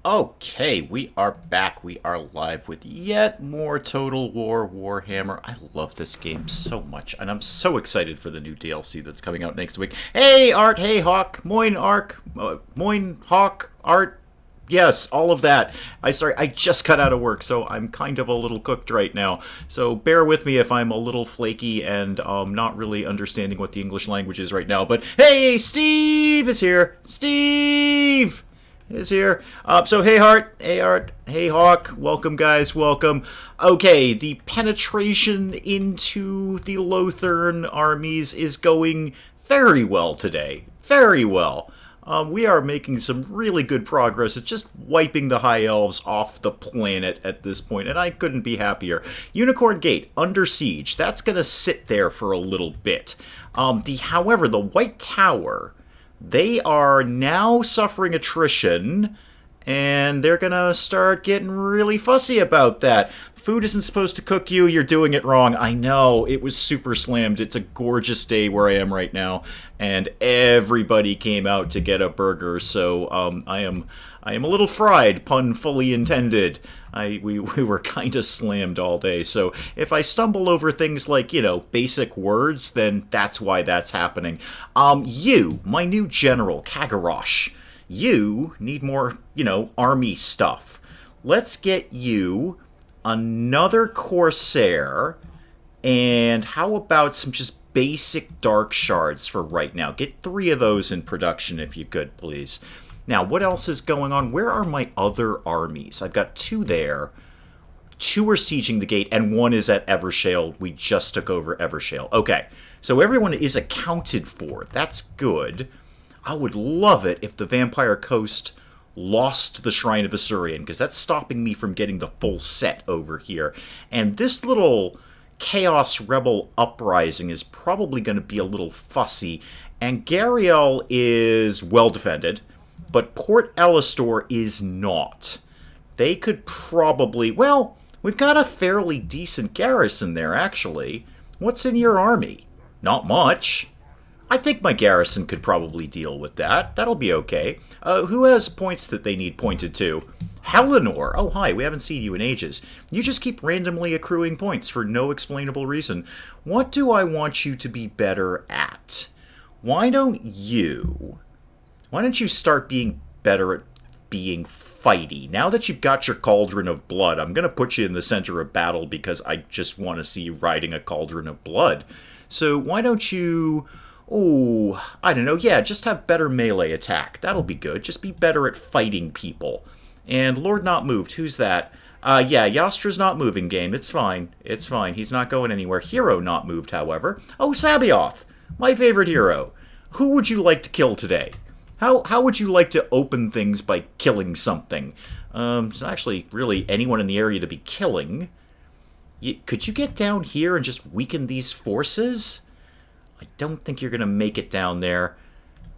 Okay, we are back. We are live with yet more Total War Warhammer. I love this game so much, and I'm so excited for the new DLC that's coming out next week. Hey, Art. Hey, Hawk. Moin, Ark. Moin, Hawk. Art. Yes, all of that. I just got out of work, so I'm kind of a little cooked right now. So bear with me if I'm a little flaky and not really understanding what the English language is right now. But hey, Steve is here. Steve is here. So hey Art, hey Hawk, welcome guys, welcome. Okay, the penetration into the Lothern armies is going very well today. Very well. We are making some really good progress. It's just wiping the High Elves off the planet at this point, and I couldn't be happier. Unicorn Gate, under siege. That's going to sit there for a little bit. However, the White Tower, they are now suffering attrition, and they're gonna start getting really fussy about that. Food isn't supposed to cook you, you're doing it wrong. I know, it was super slammed. It's a gorgeous day where I am right now, and everybody came out to get a burger, so I am a little fried, pun fully intended. We were kind of slammed all day, so if I stumble over things like, basic words, then that's why that's happening. You, my new general, Kagarosh, you need more, army stuff. Let's get you another Corsair, and how about some just basic dark shards for right now? Get 3 of those in production if you could, please. Now, what else is going on? Where are my other armies? I've got 2 there. 2 are sieging the gate, and 1 is at Evershale. We just took over Evershale. Okay, so everyone is accounted for. That's good. I would love it if the Vampire Coast lost the Shrine of Asurian, because that's stopping me from getting the full set over here. And this little Chaos Rebel uprising is probably going to be a little fussy. And Gariel is well defended, but Port Elistor is not. They could probably... Well, we've got a fairly decent garrison there, actually. What's in your army? Not much. I think my garrison could probably deal with that. That'll be okay. Who has points that they need pointed to? Helenor. Oh, hi. We haven't seen you in ages. You just keep randomly accruing points for no explainable reason. What do I want you to be better at? Why don't you start being better at being fighty? Now that you've got your Cauldron of Blood, I'm going to put you in the center of battle because I just want to see you riding a Cauldron of Blood. So why don't you... Oh, I don't know. Yeah, just have better melee attack. That'll be good. Just be better at fighting people. And Lord Not Moved, who's that? Yeah, Yastra's not moving, game. It's fine. It's fine. He's not going anywhere. Hero Not Moved, however. Oh, Sabioth, my favorite hero. Who would you like to kill today? How would you like to open things by killing something? It's actually really anyone in the area to be killing. Could you get down here and just weaken these forces? I don't think you're going to make it down there.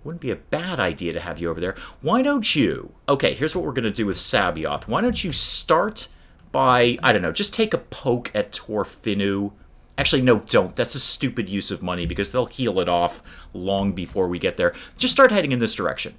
Wouldn't be a bad idea to have you over there. Why don't you... Okay, here's what we're going to do with Sabioth. Why don't you start by, I don't know, just take a poke at Torfinu. Actually, no, don't. That's a stupid use of money because they'll heal it off long before we get there. Just start heading in this direction.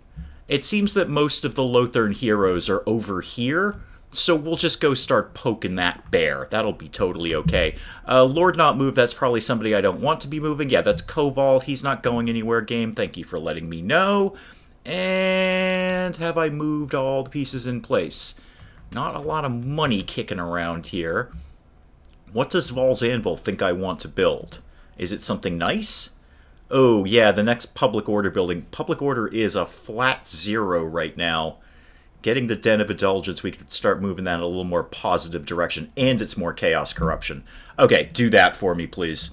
It seems that most of the Lothern heroes are over here, so we'll just go start poking that bear. That'll be totally okay. Lord Not Move, that's probably somebody I don't want to be moving. Yeah, that's Koval. He's not going anywhere, game. Thank you for letting me know. And have I moved all the pieces in place? Not a lot of money kicking around here. What does Val's Anvil think I want to build? Is it something nice? Oh, yeah, the next Public Order building. Public Order is a flat 0 right now. Getting the Den of Indulgence, we could start moving that in a little more positive direction, and it's more Chaos Corruption. Okay, do that for me, please.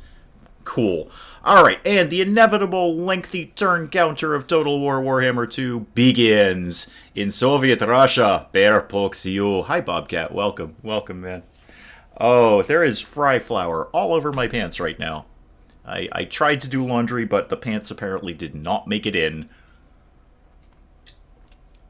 Cool. Alright, and the inevitable lengthy turn counter of Total War Warhammer 2 begins. In Soviet Russia, Bear pokes you. Hi, Bobcat. Welcome. Welcome, man. Oh, there is fry flour all over my pants right now. I tried to do laundry, but the pants apparently did not make it in.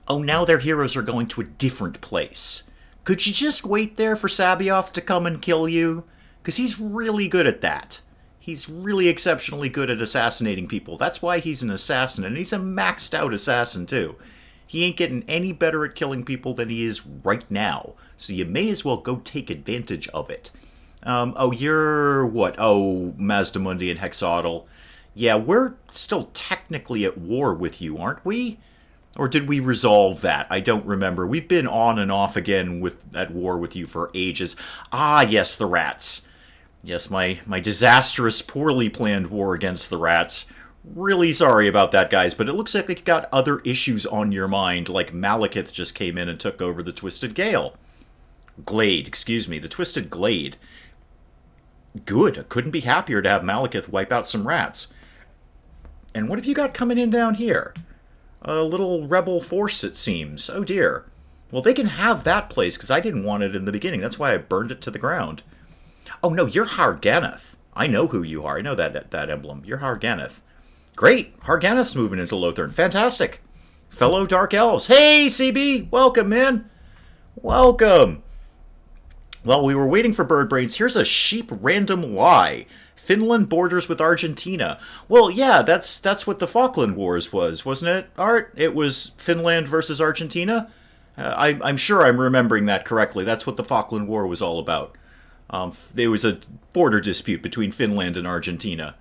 Oh, now their heroes are going to a different place. Could you just wait there for Sabioth to come and kill you? Because he's really good at that. He's really exceptionally good at assassinating people. That's why he's an assassin, and he's a maxed out assassin, too. He ain't getting any better at killing people than he is right now. So you may as well go take advantage of it. Oh, you're what? Oh, Mazdamundi and Hexodal. Yeah, we're still technically at war with you, aren't we? Or did we resolve that? I don't remember. We've been on and off again at war with you for ages. Ah, yes, the rats. Yes, my disastrous, poorly planned war against the rats. Really sorry about that, guys, but it looks like you got other issues on your mind, like Malekith just came in and took over the Twisted Gale. Glade, excuse me, the Twisted Glade. Good, I couldn't be happier to have Malekith wipe out some rats. And what have you got coming in down here? A little rebel force, it seems. Oh dear. Well, they can have that place, because I didn't want it in the beginning. That's why I burned it to the ground. Oh no, you're Harganeth. I know who you are. I know that emblem. You're Harganeth. Great! Harganeth's moving into Lothern. Fantastic! Fellow Dark Elves. Hey, CB! Welcome, man! Welcome! Well, we were waiting for Bird Brains. Here's a sheep random lie. Finland borders with Argentina. Well, yeah, that's what the Falkland Wars was, wasn't it, Art? It was Finland versus Argentina? I'm sure I'm remembering that correctly. That's what the Falkland War was all about. There was a border dispute between Finland and Argentina.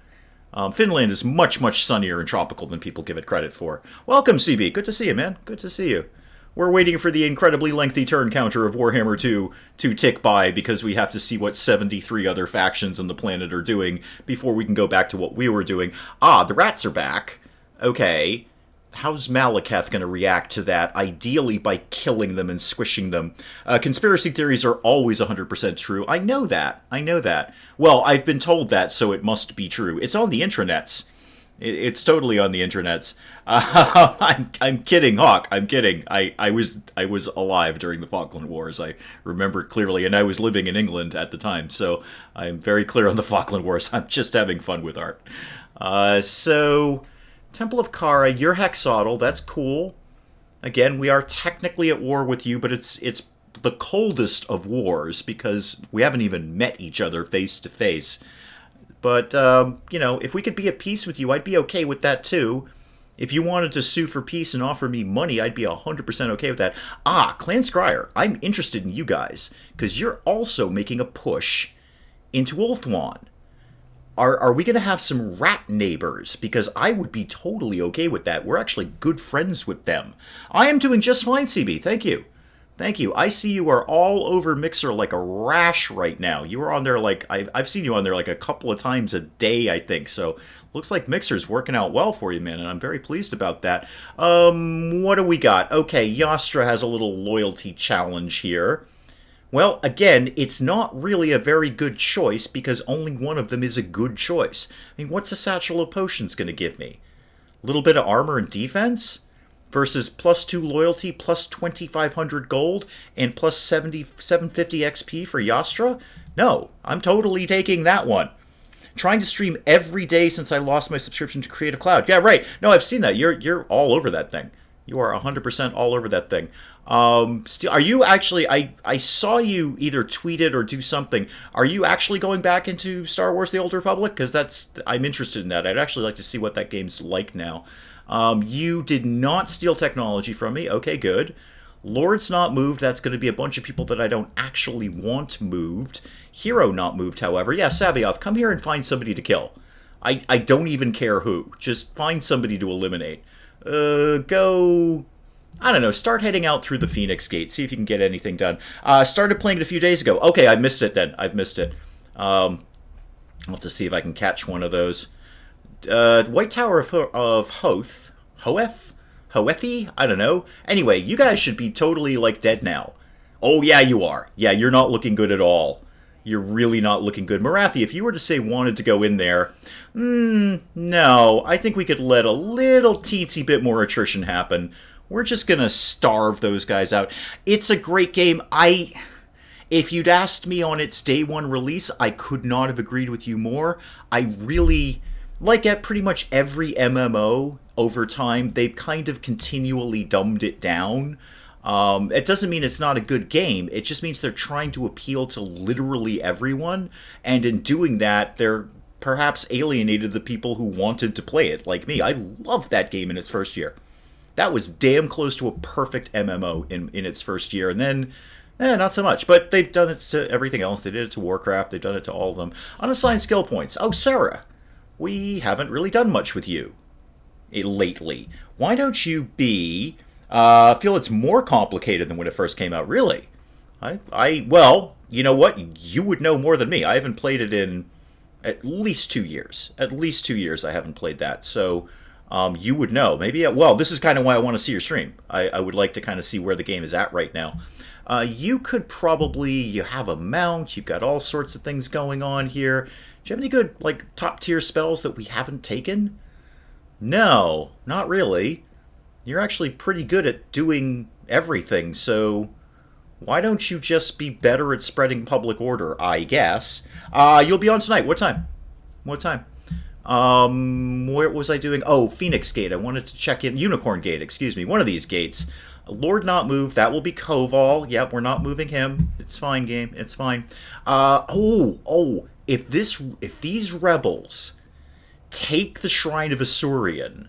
Finland is much, much sunnier and tropical than people give it credit for. Welcome, CB. Good to see you, man. Good to see you. We're waiting for the incredibly lengthy turn counter of Warhammer 2 to tick by because we have to see what 73 other factions on the planet are doing before we can go back to what we were doing. Ah, the rats are back. Okay. How's Malekith going to react to that? Ideally by killing them and squishing them. Conspiracy theories are always 100% true. I know that. I know that. Well, I've been told that, so it must be true. It's on the intranets. It's totally on the intranets. I'm kidding, Hawk. I'm kidding. I was alive during the Falkland Wars. I remember it clearly, and I was living in England at the time, so I'm very clear on the Falkland Wars. I'm just having fun with art. So... Temple of Kara, you're Hexodal, that's cool. Again, we are technically at war with you, but it's the coldest of wars because we haven't even met each other face to face. But, you know, if we could be at peace with you, I'd be okay with that too. If you wanted to sue for peace and offer me money, I'd be 100% okay with that. Ah, Clan Scryer, I'm interested in you guys, because you're also making a push into Ulthuan. Are we going to have some rat neighbors? Because I would be totally okay with that. We're actually good friends with them. I am doing just fine, CB. Thank you. Thank you. I see you are all over Mixer like a rash right now. You were on there like... I've seen you on there like a couple of times a day, I think. So, looks like Mixer's working out well for you, man. And I'm very pleased about that. What do we got? Okay, Yastra has a little loyalty challenge here. Well, again, it's not really a very good choice because only one of them is a good choice. I mean, what's a Satchel of Potions going to give me? A little bit of armor and defense? Versus plus 2 loyalty, plus 2,500 gold, and plus 750 XP for Yastra? No, I'm totally taking that one. Trying to stream every day since I lost my subscription to Creative Cloud. Yeah, right. No, I've seen that. You're all over that thing. You are 100% all over that thing. Are you actually... I saw you either tweet it or do something. Are you actually going back into Star Wars The Old Republic? Because I'm interested in that. I'd actually like to see what that game's like now. You did not steal technology from me. Okay, good. Lord's not moved. That's going to be a bunch of people that I don't actually want moved. Hero not moved, however. Yeah, Sabioth, come here and find somebody to kill. I don't even care who. Just find somebody to eliminate. Go... I don't know, start heading out through the Phoenix Gate, see if you can get anything done. Started playing it a few days ago. Okay, I missed it then. I've missed it. I'll have to see if I can catch one of those. White Tower of Hoth? Hoeth? Hoethi? I don't know. Anyway, you guys should be totally, like, dead now. Oh, yeah, you are. Yeah, you're not looking good at all. You're really not looking good. Marathi, if you were to say wanted to go in there, no. I think we could let a little teensy bit more attrition happen. We're just going to starve those guys out. It's a great game. If you'd asked me on its day one release, I could not have agreed with you more. I really, like at pretty much every MMO over time, they've kind of continually dumbed it down. It doesn't mean it's not a good game. It just means they're trying to appeal to literally everyone. And in doing that, they're perhaps alienated the people who wanted to play it, like me. I loved that game in its first year. That was damn close to a perfect MMO in its first year, and then not so much. But they've done it to everything else. They did it to Warcraft. They've done it to all of them. Unassigned skill points. Oh, Sarah, we haven't really done much with you lately. Why don't you be... feel it's more complicated than when it first came out, really? Well, you know what? You would know more than me. I haven't played it in at least 2 years. At least 2 years I haven't played that. So you would know. Maybe, well, this is kind of why I want to see your stream. I would like to kind of see where the game is at right now. You could probably, you have a mount, you've got all sorts of things going on here. Do you have any good, like, top-tier spells that we haven't taken? No, not really. You're actually pretty good at doing everything, so why don't you just be better at spreading public order, I guess. You'll be on tonight. What time? What time? Where was I doing? Oh, Phoenix Gate. I wanted to check in. Unicorn Gate, excuse me. One of these gates. Lord not move. That will be Koval. Yep, we're not moving him. It's fine, game. It's fine. If these rebels take the Shrine of Asuryan,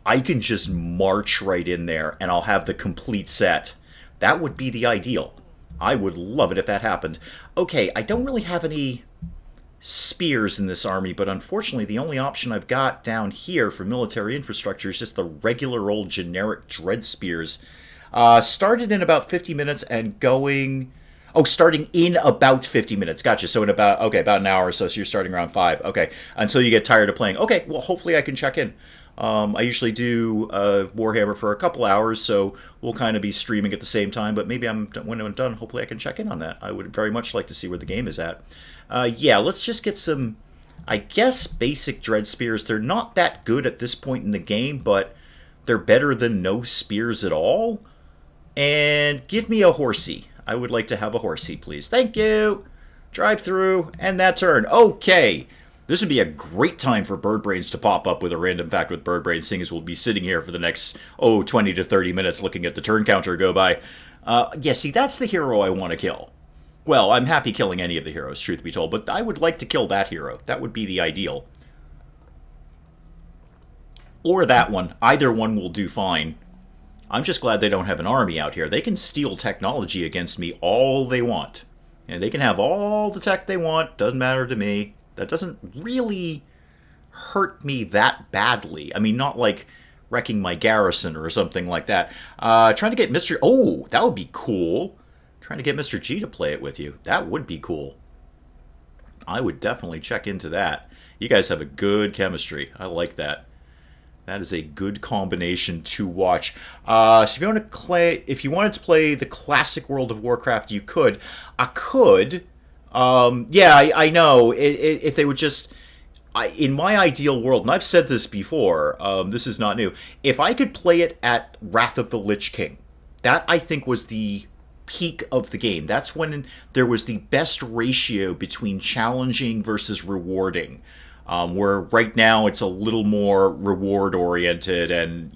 I can just march right in there and I'll have the complete set. That would be the ideal. I would love it if that happened. Okay, I don't really have any spears in this army, but unfortunately the only option I've got down here for military infrastructure is just the regular old generic dread spears. Started in about 50 minutes and going... Oh, starting in about 50 minutes. Gotcha. So in about an hour or so. So you're starting around 5. Okay. Until you get tired of playing. Okay, well, hopefully I can check in. I usually do Warhammer for a couple hours, so we'll kind of be streaming at the same time. But maybe when I'm done, hopefully I can check in on that. I would very much like to see where the game is at. Yeah, let's just get some, I guess, basic dread spears. They're not that good at this point in the game, but they're better than no spears at all. And give me a horsey. I would like to have a horsey, please. Thank you. Drive through, and that turn. Okay. This would be a great time for Bird Brains to pop up with a random fact with Bird Brains, seeing as we'll be sitting here for the next, 20 to 30 minutes looking at the turn counter go by. Yeah, see, that's the hero I want to kill. Well, I'm happy killing any of the heroes, truth be told, but I would like to kill that hero. That would be the ideal. Or that one. Either one will do fine. I'm just glad they don't have an army out here. They can steal technology against me all they want. And they can have all the tech they want. Doesn't matter to me. That doesn't really hurt me that badly. I mean, not like wrecking my garrison or something like that. Trying to get Mr... Oh, that would be cool. Trying to get Mr. G to play it with you. That would be cool. I would definitely check into that. You guys have a good chemistry. I like that. That is a good combination to watch. So if you wanted to play the classic World of Warcraft, you could. I could. Yeah, I know. If they would just... in my ideal world, and I've said this before, this is not new, if I could play it at Wrath of the Lich King, that I think was the peak of the game. That's when there was the best ratio between challenging versus rewarding. Where right now it's a little more reward-oriented and,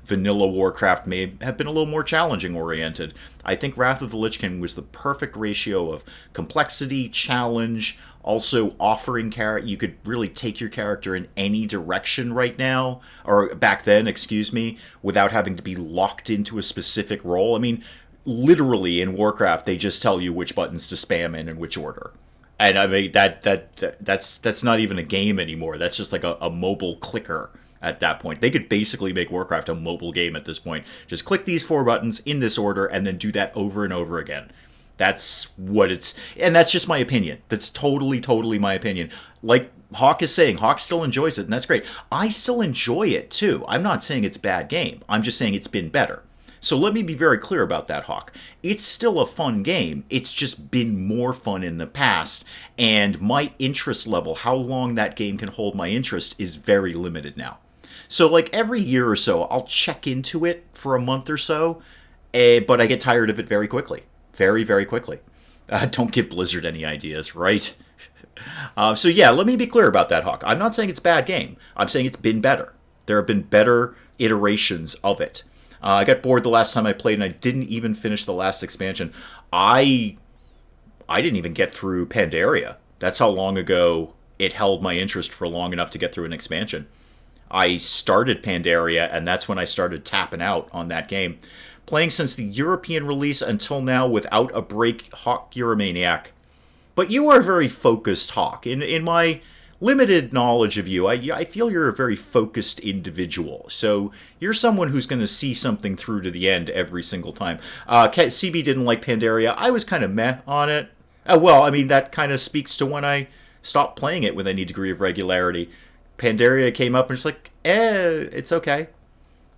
vanilla Warcraft may have been a little more challenging-oriented. I think Wrath of the Lich King was the perfect ratio of complexity, challenge, also offering you could really take your character in any direction right now, or back then, excuse me, without having to be locked into a specific role. I mean, literally in Warcraft, they just tell you which buttons to spam in which order. And I mean, that's not even a game anymore. That's just like a mobile clicker at that point. They could basically make Warcraft a mobile game at this point. Just click these 4 buttons in this order and then do that over and over again. That's what it's... And that's just my opinion. That's totally my opinion. Like Hawk is saying, Hawk still enjoys it, and that's great. I still enjoy it, too. I'm not saying it's a bad game. I'm just saying it's been better. So let me be very clear about that, Hawk. It's still a fun game. It's just been more fun in the past. And my interest level, how long that game can hold my interest, is very limited now. So like every year or so, I'll check into it for a month or so. But I get tired of it very quickly. Very, very quickly. Don't give Blizzard any ideas, right? So yeah, let me be clear about that, Hawk. I'm not saying it's a bad game. I'm saying it's been better. There have been better iterations of it. I got bored the last time I played, and I didn't even finish the last expansion. I didn't even get through Pandaria. That's how long ago it held my interest for long enough to get through an expansion. I started Pandaria, and that's when I started tapping out on that game. Playing since the European release until now without a break. Hawk, you're a maniac. But you are very focused, Hawk. In my limited knowledge of you, I feel you're a very focused individual. So you're someone who's going to see something through to the end every single time. CB didn't like Pandaria. I was kind of meh on it. Well, I mean, that kind of speaks to when I stopped playing it with any degree of regularity. Pandaria came up and it's like, it's okay.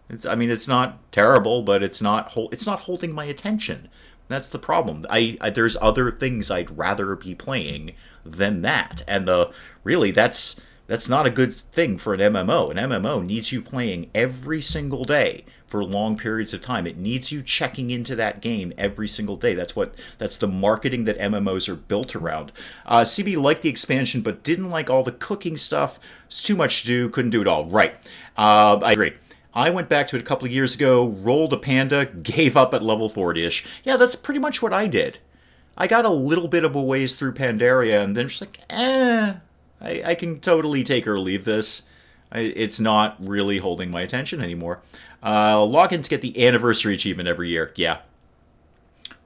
It's not terrible, but it's not holding my attention. That's the problem. There's other things I'd rather be playing than that, and that's not a good thing for an MMO. An MMO needs you playing every single day for long periods of time. It needs you checking into that game every single day. That's the marketing that MMOs are built around. CB liked the expansion, but didn't like all the cooking stuff. It's too much to do. Couldn't do it all. Right. I agree. I went back to it a couple of years ago, rolled a panda, gave up at level 40-ish. Yeah, that's pretty much what I did. I got a little bit of a ways through Pandaria, and then just like, I can totally take or leave this. It's not really holding my attention anymore. Log in to get the anniversary achievement every year. Yeah.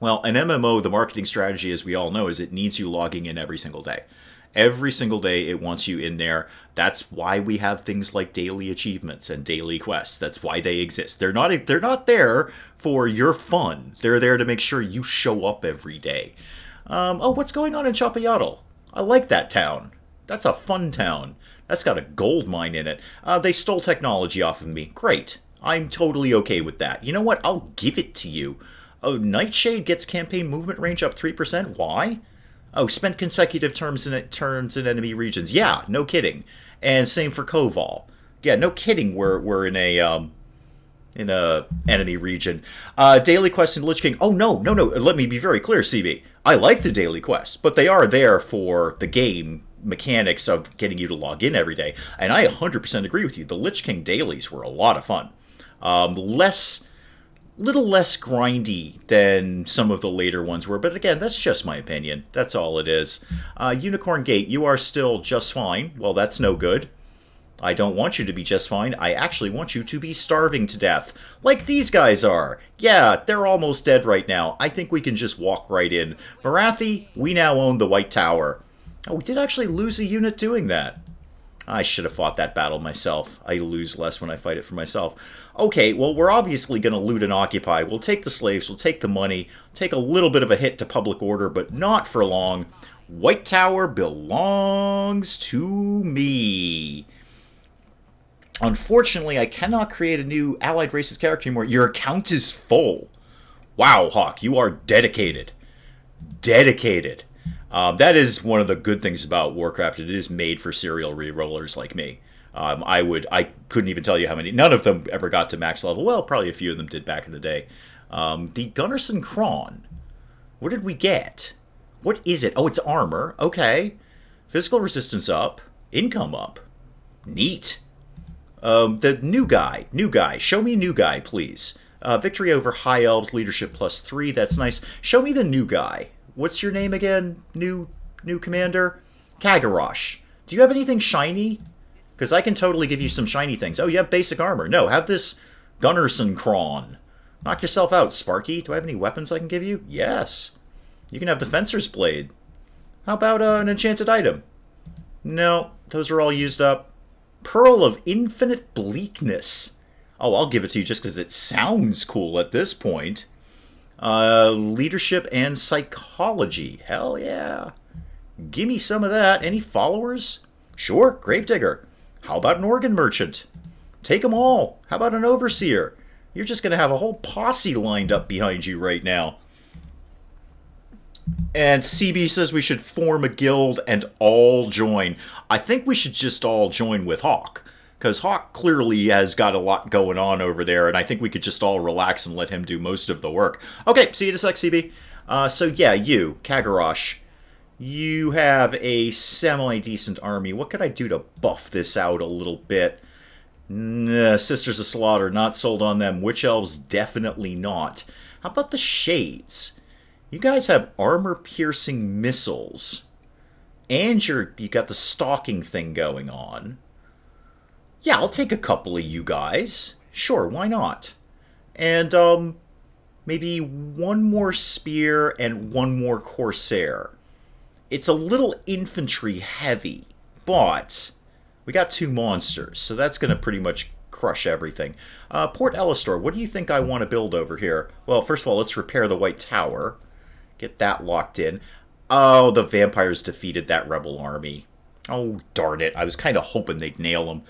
Well, an MMO, the marketing strategy, as we all know, is it needs you logging in every single day. Every single day, it wants you in there. That's why we have things like daily achievements and daily quests. That's why they exist. They're not there for your fun. They're there to make sure you show up every day. What's going on in Chapayatl? I like that town. That's a fun town. That's got a gold mine in it. They stole technology off of me. Great. I'm totally okay with that. You know what? I'll give it to you. Oh, Nightshade gets campaign movement range up 3%. Why? Oh, spent consecutive turns in enemy regions. Yeah, no kidding. And same for Koval. Yeah, no kidding. We're in a enemy region. Daily quest in Lich King. Oh no. Let me be very clear, CB. I like the daily quests, but they are there for the game mechanics of getting you to log in every day. And I 100% agree with you. The Lich King dailies were a lot of fun. Little less grindy than some of the later ones were, but again, that's just my opinion. That's all it is. Unicorn Gate, you are still just fine. Well, that's no good. I don't want you to be just fine. I actually want you to be starving to death, like these guys are. Yeah, they're almost dead right now. I think we can just walk right in. Marathi, we now own the White Tower. Oh, we did actually lose a unit doing that. I should have fought that battle myself. I lose less when I fight it for myself. Okay, well, we're obviously going to loot and occupy. We'll take the slaves, we'll take the money, take a little bit of a hit to public order, but not for long. White Tower belongs to me. Unfortunately, I cannot create a new allied races character anymore. Your account is full. Wow, Hawk, you are dedicated. Dedicated. That is one of the good things about Warcraft. It is made for serial rerollers like me. I couldn't even tell you how many. None of them ever got to max level. Well, probably a few of them did back in the day. The Gunnarsson Kron. What did we get? What is it? Oh, it's armor. Okay. Physical resistance up. Income up. Neat. The new guy. New guy. Show me new guy, please. Victory over High Elves. Leadership +3. That's nice. Show me the new guy. What's your name again, new commander? Kagarosh. Do you have anything shiny? Because I can totally give you some shiny things. Oh, you have basic armor. No, have this Gunnarsson Kron. Knock yourself out, Sparky. Do I have any weapons I can give you? Yes. You can have the Fencer's Blade. How about an enchanted item? No, those are all used up. Pearl of Infinite Bleakness. Oh, I'll give it to you just because it sounds cool at this point. Leadership and psychology. Hell yeah. Give me some of that. Any followers? Sure, Gravedigger. How about an organ merchant? Take them all. How about an overseer? You're just going to have a whole posse lined up behind you right now. And CB says we should form a guild and all join. I think we should just all join with Hawk. Because Hawk clearly has got a lot going on over there, and I think we could just all relax and let him do most of the work. Okay, see you in a sec, CB. So yeah, you, Kagarosh, you have a semi-decent army. What could I do to buff this out a little bit? Sisters of Slaughter, not sold on them. Witch Elves, definitely not. How about the Shades? You guys have armor-piercing missiles. And you got the stalking thing going on. Yeah, I'll take a couple of you guys. Sure, why not? And, maybe one more spear and one more corsair. It's a little infantry heavy, but we got two monsters, so that's going to pretty much crush everything. Port Elistor, what do you think I want to build over here? Well, first of all, let's repair the White Tower. Get that locked in. Oh, the vampires defeated that rebel army. Oh, darn it. I was kind of hoping they'd nail them.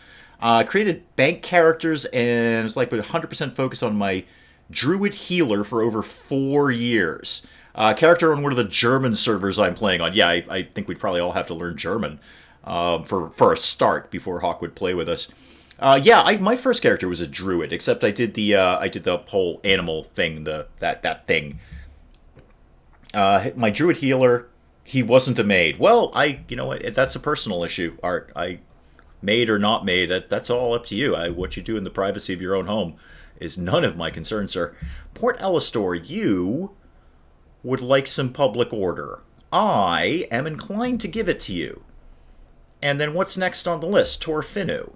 Created bank characters and it's like 100% focus on my druid healer for over 4 years. Character on one of the German servers I'm playing on. Yeah, I think we'd probably all have to learn German for a start before Hawk would play with us. My first character was a druid, except I did the whole animal thing, that thing. My druid healer, he wasn't a maid. Well, that's a personal issue, Art. Maid or not maid, that's all up to you. What you do in the privacy of your own home is none of my concern, sir. Port Elistor, you would like some public order. I am inclined to give it to you. And then what's next on the list? Torfinu.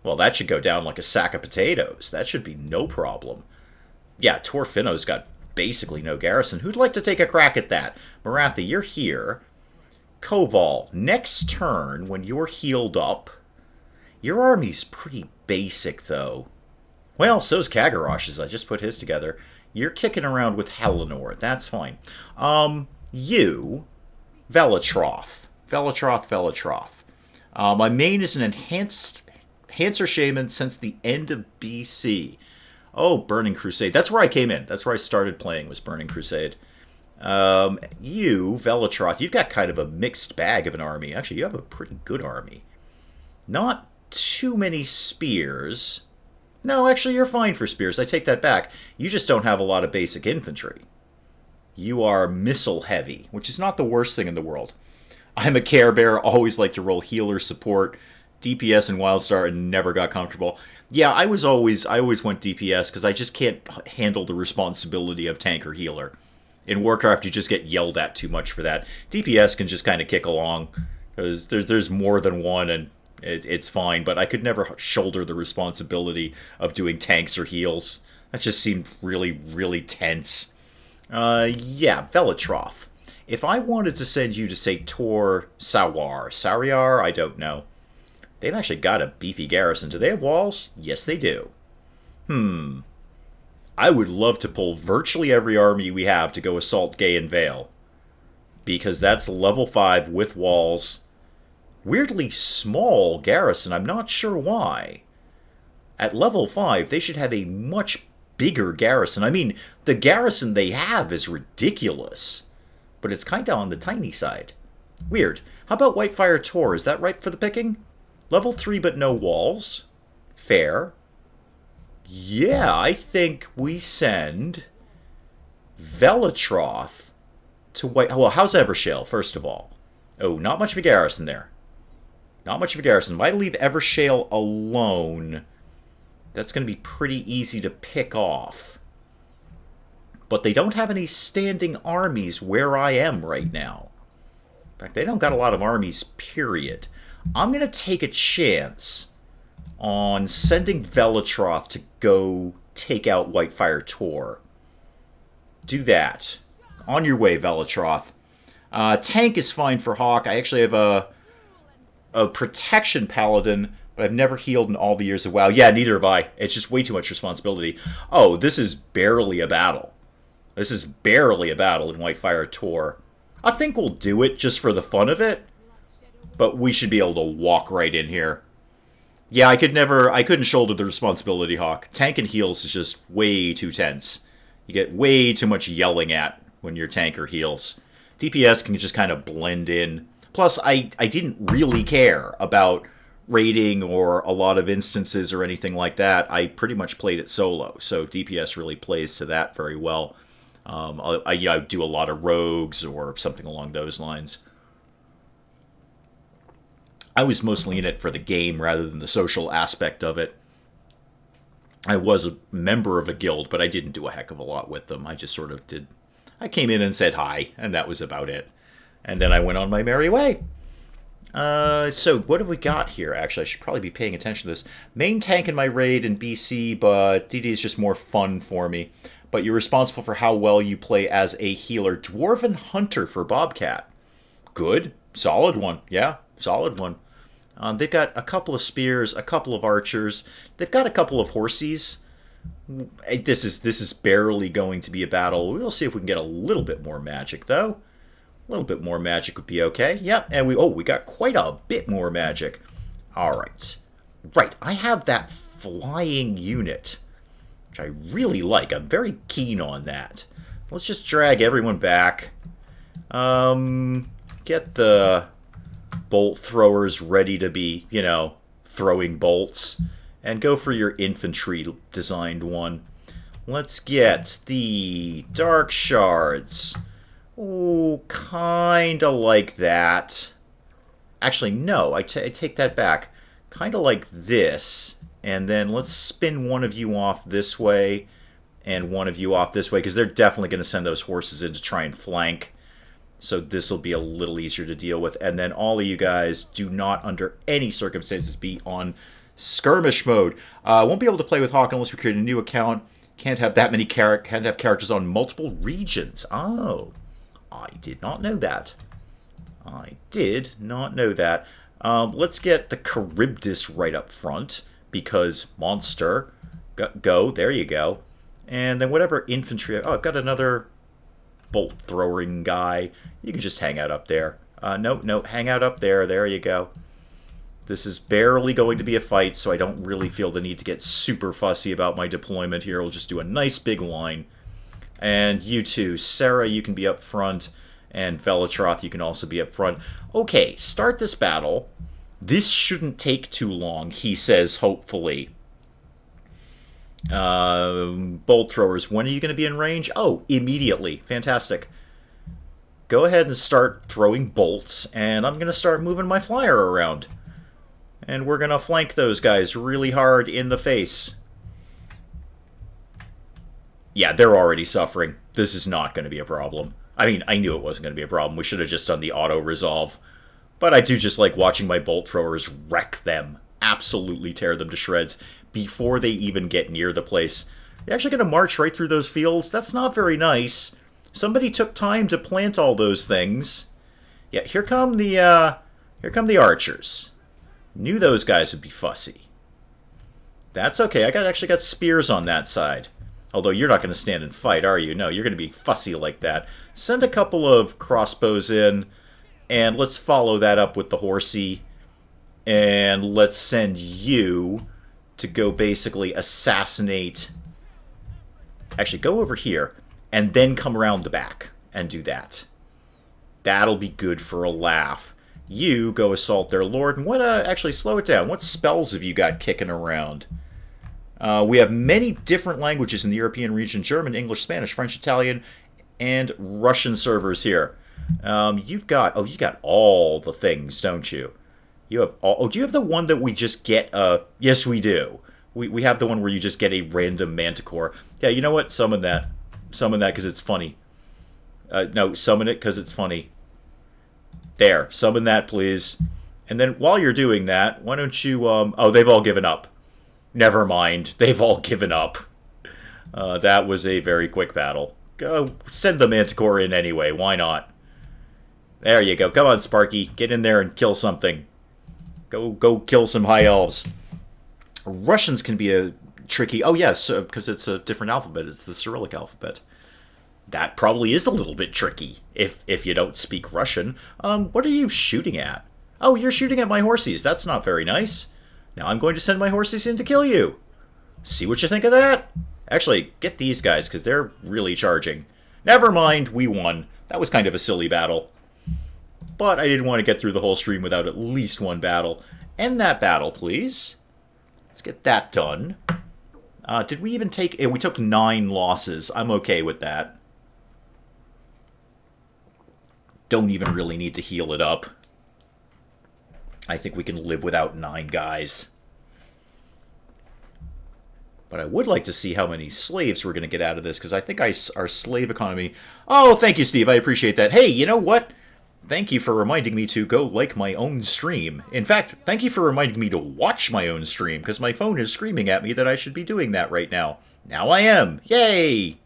Well, that should go down like a sack of potatoes. That should be no problem. Yeah, Torfinu's got basically no garrison. Who'd like to take a crack at that? Marathi, you're here. Koval, next turn, when you're healed up... Your army's pretty basic, though. Well, so's Kagarosh's. I just put his together. You're kicking around with Helenor. That's fine. You... Velatroth. Velatroth. My main is an Enhancer Shaman since the end of BC. Oh, Burning Crusade. That's where I came in. That's where I started playing, was Burning Crusade. You, Velatroth, you've got kind of a mixed bag of an army. Actually, you have a pretty good army. Not too many spears. No, actually, you're fine for spears. I take that back. You just don't have a lot of basic infantry. You are missile heavy, which is not the worst thing in the world. I'm a Care Bear, always like to roll healer support, DPS and Wildstar, and never got comfortable. Yeah, I always went DPS because I just can't handle the responsibility of tank or healer. In Warcraft, you just get yelled at too much for that. DPS can just kind of kick along because there's more than one, and it's fine. But I could never shoulder the responsibility of doing tanks or heals. That just seemed really, really tense. Velatroth. If I wanted to send you to, say, Tor Sariar, I don't know. They've actually got a beefy garrison. Do they have walls? Yes, they do. I would love to pull virtually every army we have to go assault Gay and Vale. Because that's level 5 with walls. Weirdly small garrison. I'm not sure why. At level 5, they should have a much bigger garrison. I mean, the garrison they have is ridiculous. But it's kind of on the tiny side. Weird. How about Whitefire Tor? Is that ripe for the picking? Level 3 but no walls. Fair. Yeah, I think we send Velatroth to White... Well, how's Evershale, first of all? Oh, not much of a garrison there. Not much of a garrison. Might leave Evershale alone. That's going to be pretty easy to pick off. But they don't have any standing armies where I am right now. In fact, they don't got a lot of armies, period. I'm going to take a chance on sending Velatroth to go take out Whitefire Tor. Do that. On your way, Velatroth. Tank is fine for Hawk. I actually have a Protection Paladin, but I've never healed in all the years of WoW. Yeah, neither have I. It's just way too much responsibility. Oh, this is barely a battle. This is barely a battle in Whitefire Tor. I think we'll do it just for the fun of it. But we should be able to walk right in here. Yeah, I couldn't shoulder the responsibility, Hawk. Tank and heals is just way too tense. You get way too much yelling at when your tanker heals. DPS can just kind of blend in. Plus, I didn't really care about raiding or a lot of instances or anything like that. I pretty much played it solo, so DPS really plays to that very well. I do a lot of rogues or something along those lines. I was mostly in it for the game rather than the social aspect of it. I was a member of a guild, but I didn't do a heck of a lot with them. I just sort of did... I came in and said hi, and that was about it. And then I went on my merry way. So what have we got here? Actually, I should probably be paying attention to this. Main tank in my raid in BC, but DD is just more fun for me. But you're responsible for how well you play as a healer. Dwarven Hunter for Bobcat. Good. Solid one. Yeah, solid one. They've got a couple of spears, a couple of archers. They've got a couple of horsies. This is barely going to be a battle. We'll see if we can get a little bit more magic, though. A little bit more magic would be okay. Yep, and we got quite a bit more magic. All right. Right, I have that flying unit, which I really like. I'm very keen on that. Let's just drag everyone back. Get the bolt throwers ready to be, throwing bolts. And go for your infantry-designed one. Let's get the Dark Shards. Ooh, kinda like that. Actually, no, I take that back. Kinda like this. And then let's spin one of you off this way and one of you off this way, because they're definitely going to send those horses in to try and flank. So this will be a little easier to deal with. And then all of you guys do not, under any circumstances, be on skirmish mode. Won't be able to play with Hawk unless we create a new account. Can't have that many can't have characters on multiple regions. Oh, I did not know that. I did not know that. Let's get the Charybdis right up front, because monster. Go, there you go. And then whatever infantry... Oh, I've got another bolt-throwing guy. You can just hang out up there. No, hang out up there. There you go. This is barely going to be a fight, so I don't really feel the need to get super fussy about my deployment here. We'll just do a nice big line. And you two, Sarah, you can be up front, and Velatroth, you can also be up front. Okay, start this battle. This shouldn't take too long, he says, hopefully. Bolt throwers, when are you going to be in range? Oh, immediately. Fantastic. Go ahead and start throwing bolts, and I'm going to start moving my flyer around. And we're going to flank those guys really hard in the face. Yeah, they're already suffering. This is not going to be a problem. I mean, I knew it wasn't going to be a problem. We should have just done the auto-resolve. But I do just like watching my bolt throwers wreck them. Absolutely tear them to shreds before they even get near the place. You're actually going to march right through those fields? That's not very nice. Somebody took time to plant all those things. Yeah, here come the archers. Knew those guys would be fussy. That's okay. I actually got spears on that side. Although you're not going to stand and fight, are you? No, you're going to be fussy like that. Send a couple of crossbows in, and let's follow that up with the horsey. And let's send you to go basically assassinate... Actually, go over here, and then come around the back and do that. That'll be good for a laugh. You go assault their lord, and actually, slow it down. What spells have you got kicking around? We have many different languages in the European region: German, English, Spanish, French, Italian, and Russian servers here. You've got all the things, don't you? You have all. Oh, do you have the one that we just get? Yes, we do. We have the one where you just get a random manticore. Yeah, you know what? Summon that. Summon that because it's funny. No, summon it because it's funny. There, summon that, please. And then while you're doing that, why don't you... oh, they've all given up. Never mind. They've all given up. That was a very quick battle. Go send the Manticore in anyway. Why not? There you go. Come on, Sparky. Get in there and kill something. Go kill some high elves. Russians can be a tricky... Oh, yes, because it's a different alphabet. It's the Cyrillic alphabet. That probably is a little bit tricky, if you don't speak Russian. What are you shooting at? Oh, you're shooting at my horsies. That's not very nice. Now I'm going to send my horsies in to kill you. See what you think of that? Actually, get these guys, because they're really charging. Never mind, we won. That was kind of a silly battle. But I didn't want to get through the whole stream without at least one battle. End that battle, please. Let's get that done. Did we even take... We took 9 losses. I'm okay with that. Don't even really need to heal it up. I think we can live without 9 guys. But I would like to see how many slaves we're going to get out of this, because I think our slave economy... Oh, thank you, Steve. I appreciate that. Hey, you know what? Thank you for reminding me to go like my own stream. In fact, thank you for reminding me to watch my own stream, because my phone is screaming at me that I should be doing that right now. Now I am. Yay!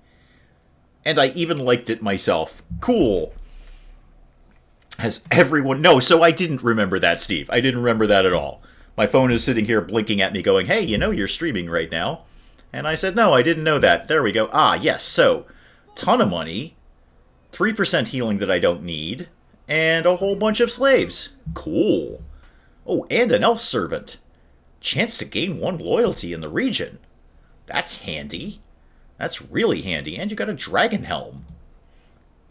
And I even liked it myself. Cool. Has everyone... No, so I didn't remember that, Steve. I didn't remember that at all. My phone is sitting here blinking at me going, hey, you know you're streaming right now. And I said, no, I didn't know that. There we go. Ah, yes, so, ton of money, 3% healing that I don't need, and a whole bunch of slaves. Cool. Oh, and an elf servant. Chance to gain 1 loyalty in the region. That's handy. That's really handy. And you got a dragon helm.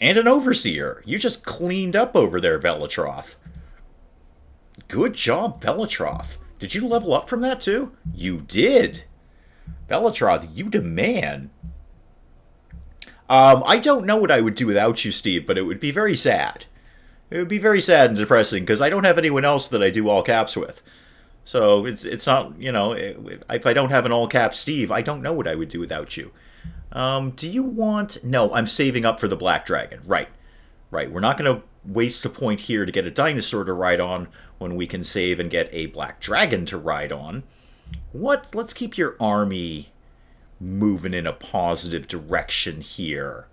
And an overseer. You just cleaned up over there, Velatroth. Good job, Velatroth. Did you level up from that too? You did. Velatroth, you demand. I don't know what I would do without you, Steve, but it would be very sad. It would be very sad and depressing, because I don't have anyone else that I do all caps with. So it's not, you know, if I don't have an all caps Steve, I don't know what I would do without you. Do you want... No, I'm saving up for the Black Dragon. Right. Right. We're not going to waste a point here to get a dinosaur to ride on when we can save and get a Black Dragon to ride on. Let's keep your army moving in a positive direction here.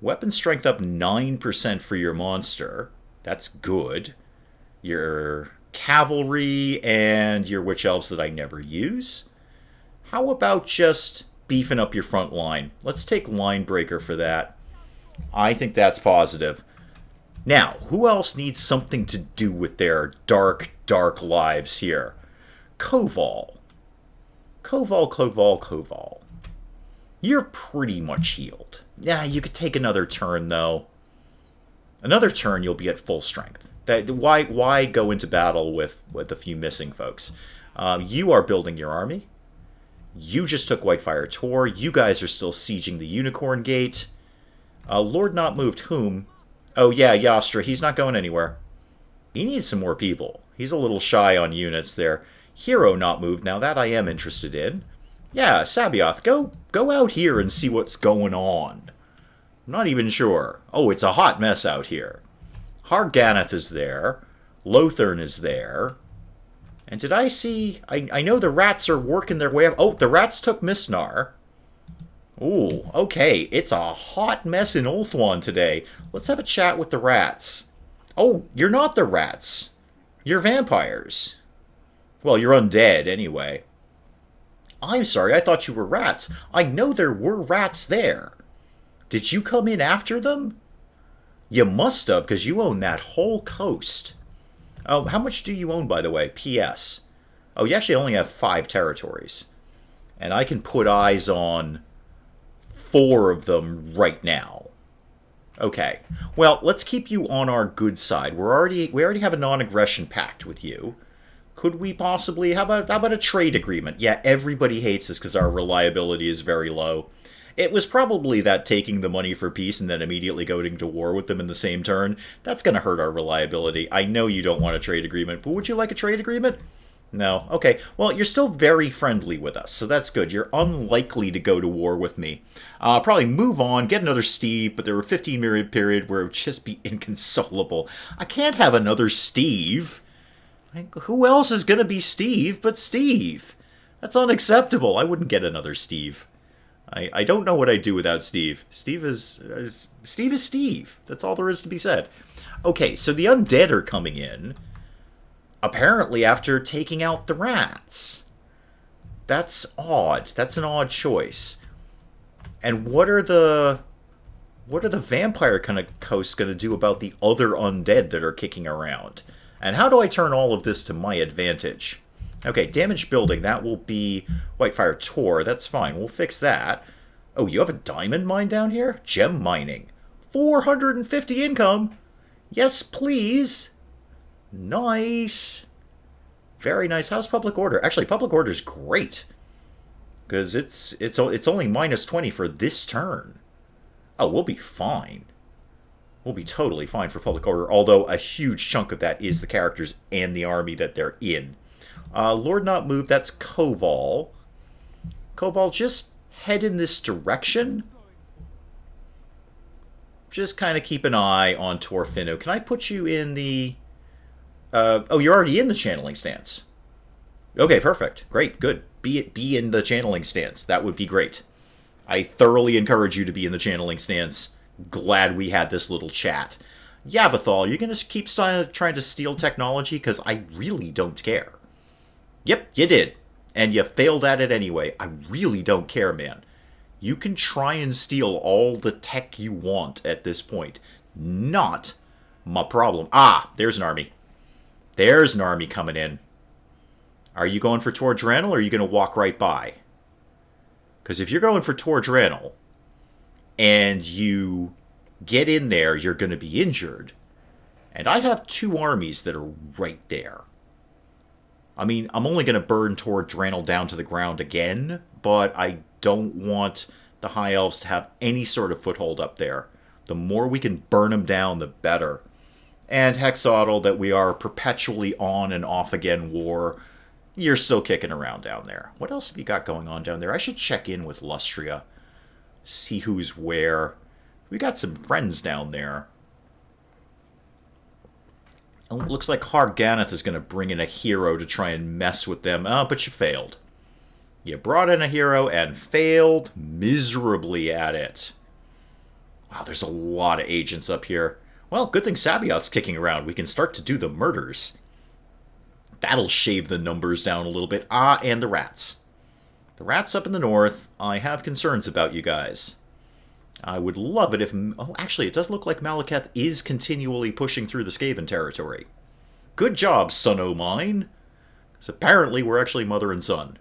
Weapon strength up 9% for your monster. That's good. Your cavalry and your witch elves that I never use. How about just beefing up your front line? Let's take Linebreaker for that. I think that's positive. Now, who else needs something to do with their dark, dark lives here? Koval. Koval. You're pretty much healed. Yeah, you could take another turn, though. Another turn, you'll be at full strength. Why go into battle with a few missing folks? You are building your army. You just took Whitefire Tor. You guys are still sieging the Unicorn Gate. Lord Not Moved whom? Oh, yeah, Yastra. He's not going anywhere. He needs some more people. He's a little shy on units there. Hero Not Moved. Now, that I am interested in. Yeah, Sabioth, go out here and see what's going on. I'm not even sure. Oh, it's a hot mess out here. Harganath is there. Lothern is there. And did I see... I know the rats are working their way up. Oh, the rats took Misnar. Ooh, okay. It's a hot mess in Ulthuan today. Let's have a chat with the rats. Oh, you're not the rats. You're vampires. Well, you're undead, anyway. I'm sorry, I thought you were rats. I know there were rats there. Did you come in after them? You must have, because you own that whole coast. Oh, how much do you own, by the way? P.S. Oh, you actually only have 5 territories. And I can put eyes on 4 of them right now. Okay. Well, let's keep you on our good side. We already have a non-aggression pact with you. Could we possibly... How about a trade agreement? Yeah, everybody hates us because our reliability is very low. It was probably that taking the money for peace and then immediately going to war with them in the same turn. That's going to hurt our reliability. I know you don't want a trade agreement, but would you like a trade agreement? No? Okay. Well, you're still very friendly with us, so that's good. You're unlikely to go to war with me. Probably move on, get another Steve, but there were 15-minute period where it would just be inconsolable. I can't have another Steve. Who else is going to be Steve but Steve? That's unacceptable. I wouldn't get another Steve. I don't know what I'd do without Steve. Steve is Steve. That's all there is to be said. Okay, so the Undead are coming in, apparently after taking out the rats. That's odd. That's an odd choice. And what are the vampire kind of coasts going to do about the other undead that are kicking around? And how do I turn all of this to my advantage? Okay, damage building, that will be Whitefire Tor. That's fine, we'll fix that. Oh, you have a diamond mine down here? Gem mining. 450 income! Yes, please! Nice! Very nice. How's public order? Actually, public order is great. Because it's only minus 20 for this turn. Oh, we'll be fine. We'll be totally fine for public order, although a huge chunk of that is the characters and the army that they're in. Lord Not Moved, that's Koval. Koval, just head in this direction. just kind of keep an eye on Torfino. Can I put you in the... oh, you're already in the channeling stance. Okay, perfect. Great, good. Be in the channeling stance. That would be great. I thoroughly encourage you to be in the channeling stance. Glad we had this little chat. Yabathal, you're going to keep trying to steal technology? Because I really don't care. Yep, you did. And you failed at it anyway. I really don't care, man. You can try and steal all the tech you want at this point. Not my problem. Ah, there's an army. There's an army coming in. Are you going for Tordranel, or are you going to walk right by? Because if you're going for Tordranel, and you get in there, you're going to be injured. And I have 2 armies that are right there. I mean, I'm only going to burn Tordranel down to the ground again, but I don't want the High Elves to have any sort of foothold up there. The more we can burn them down, the better. And Hexaudal, that we are perpetually on and off again war, you're still kicking around down there. What else have you got going on down there? I should check in with Lustria. See who's where. We got some friends down there. Oh, it looks like Harganath is going to bring in a hero to try and mess with them. Oh, but you failed. You brought in a hero and failed miserably at it. Wow, there's a lot of agents up here. Well, good thing Sabiot's kicking around. We can start to do the murders. That'll shave the numbers down a little bit. Ah, and the rats. The rats up in the north, I have concerns about you guys. I would love it if... Oh, actually, it does look like Malekith is continually pushing through the Skaven territory. Good job, son o' mine. Because apparently we're actually mother and son.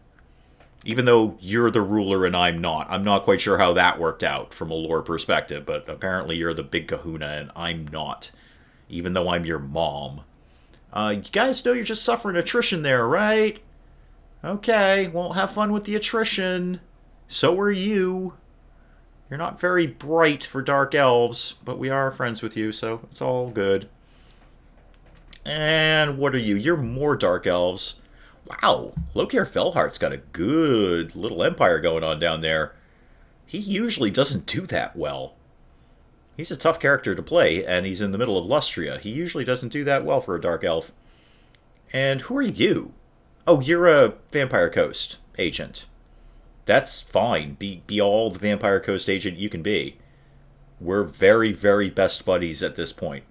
Even though you're the ruler and I'm not. I'm not quite sure how that worked out from a lore perspective, but apparently you're the big kahuna and I'm not. Even though I'm your mom. You guys know you're just suffering attrition there, right? Okay, well, have fun with the attrition. So are you. You're not very bright for Dark Elves, but we are friends with you, so it's all good. And what are you? You're more Dark Elves. Wow, Lokir Felhart's got a good little empire going on down there. He usually doesn't do that well. He's a tough character to play, and he's in the middle of Lustria. He usually doesn't do that well for a Dark Elf. And who are you? Oh, you're a Vampire Coast agent. That's fine. Be all the Vampire Coast agent you can be. We're very, very best buddies at this point.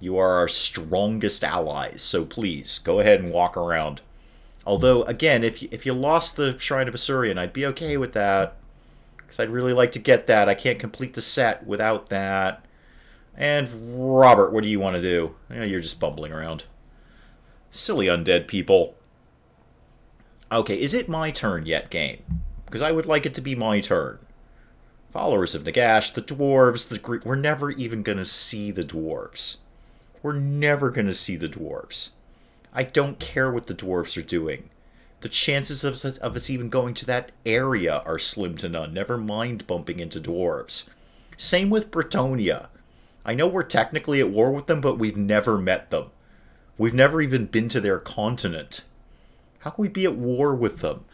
You are our strongest allies, so please, go ahead and walk around. Although, again, if you lost the Shrine of Asurion, I'd be okay with that. Because I'd really like to get that. I can't complete the set without that. And Robert, what do you want to do? You're just bumbling around. Silly undead people. Okay, is it my turn yet, game? Because I would like it to be my turn. Followers of Nagash, the dwarves, the Greek... We're never even going to see the dwarves. We're never going to see the dwarves. I don't care what the dwarves are doing. The chances of us even going to that area are slim to none. Never mind bumping into dwarves. Same with Bretonia. I know we're technically at war with them, but we've never met them. We've never even been to their continent. How can we be at war with them?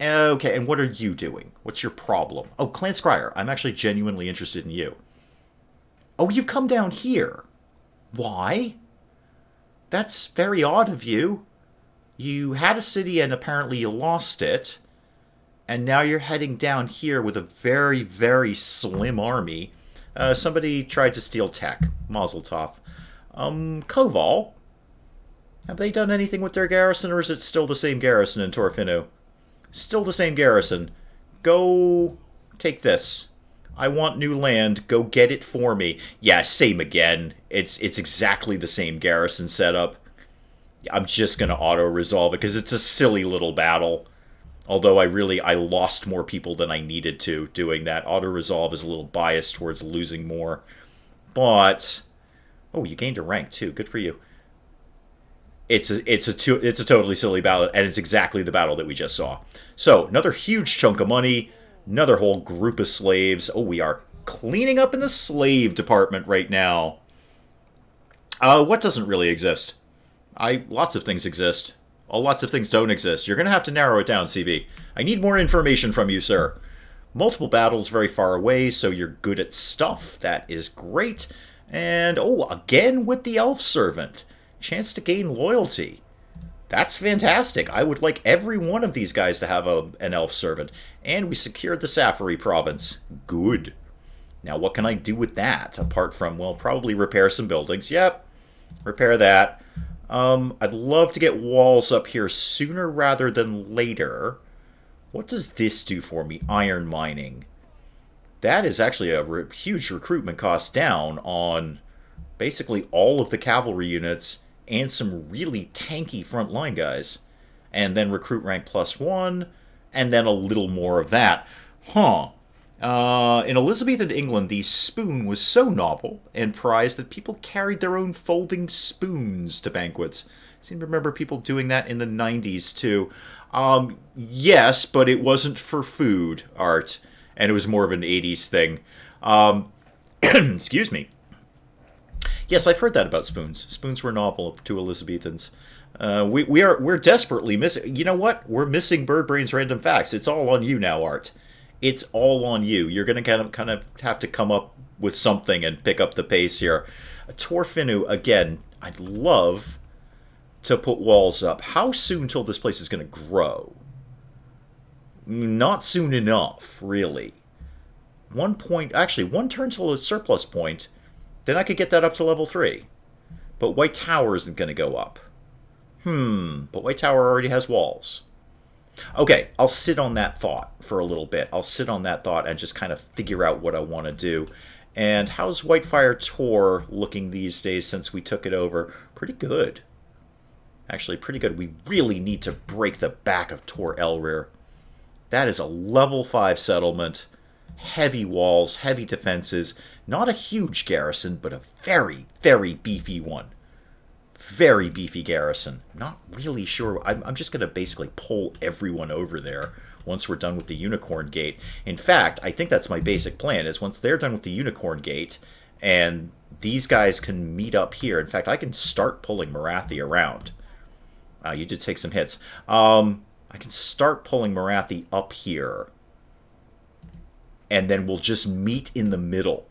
Okay, and what are you doing? What's your problem? Oh, Clan Scryer, I'm actually genuinely interested in you. Oh, you've come down here. Why? That's very odd of you. You had a city and apparently you lost it. And now you're heading down here with a very, very slim army. Somebody tried to steal tech. Mazel tov. Koval. Have they done anything with their garrison, or is it still the same garrison in Torfinu? Still the same garrison. Go take this. I want new land. Go get it for me. Yeah, same again. It's exactly the same garrison setup. I'm just going to auto-resolve it because it's a silly little battle. Although I lost more people than I needed to doing that. Auto-resolve is a little biased towards losing more. But... Oh, you gained a rank too. Good for you. It's a totally silly battle, and it's exactly the battle that we just saw. So, another huge chunk of money, another whole group of slaves. Oh, we are cleaning up in the slave department right now. What doesn't really exist? Lots of things exist. Lots of things don't exist. You're going to have to narrow it down, CB. I need more information from you, sir. Multiple battles very far away, so you're good at stuff. That is great. And, oh, again with the Elf Servant. Chance to gain loyalty. That's fantastic. I would like every one of these guys to have an Elf Servant. And we secured the Safari Province. Good. Now, what can I do with that? Apart from, well, probably repair some buildings. Yep, repair that. I'd love to get walls up here sooner rather than later. What does this do for me? Iron mining. That is actually a huge recruitment cost down on basically all of the cavalry units and some really tanky frontline guys. And then recruit rank +1, and then a little more of that. Huh. In Elizabethan England, the spoon was so novel and prized that people carried their own folding spoons to banquets. I seem to remember people doing that in the 90s, too. Yes, but it wasn't for food, Art. And it was more of an 80s thing. Excuse me. Yes, I've heard that about spoons. Spoons were novel to Elizabethans. We're desperately missing... You know what? We're missing Bird Brain's random facts. It's all on you now, Art. It's all on you. You're going to kind of have to come up with something and pick up the pace here. Torfinu, again, I'd love to put walls up. How soon till this place is going to grow? Not soon enough, really. One turn till a surplus point, then I could get that up to level 3. But White Tower isn't going to go up. But White Tower already has walls. Okay, I'll sit on that thought for a little bit. I'll sit on that thought and just kind of figure out what I want to do. And how's Whitefire Tor looking these days since we took it over? Pretty good. Actually, pretty good. We really need to break the back of Tor Elrir. That is a level 5 settlement. Heavy walls, heavy defenses. Not a huge garrison, but a very, very beefy one. Very beefy garrison. Not really sure. I'm just going to basically pull everyone over there once we're done with the Unicorn Gate. In fact, I think that's my basic plan, is once they're done with the Unicorn Gate, and these guys can meet up here. In fact, I can start pulling Marathi around. You did take some hits. I can start pulling Marathi up here. And then we'll just meet in the middle.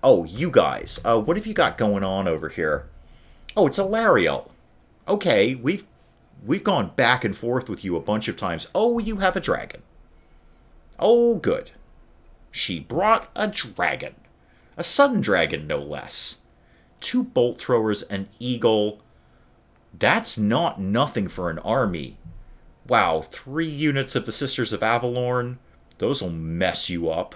Oh, you guys. What have you got going on over here? Oh, it's Alariel. Okay, we've gone back and forth with you a bunch of times. Oh, you have a dragon. Oh, good. She brought a dragon. A sun dragon, no less. 2 bolt throwers, an eagle. That's not nothing for an army. Wow, 3 units of the Sisters of Avalorn. Those will mess you up.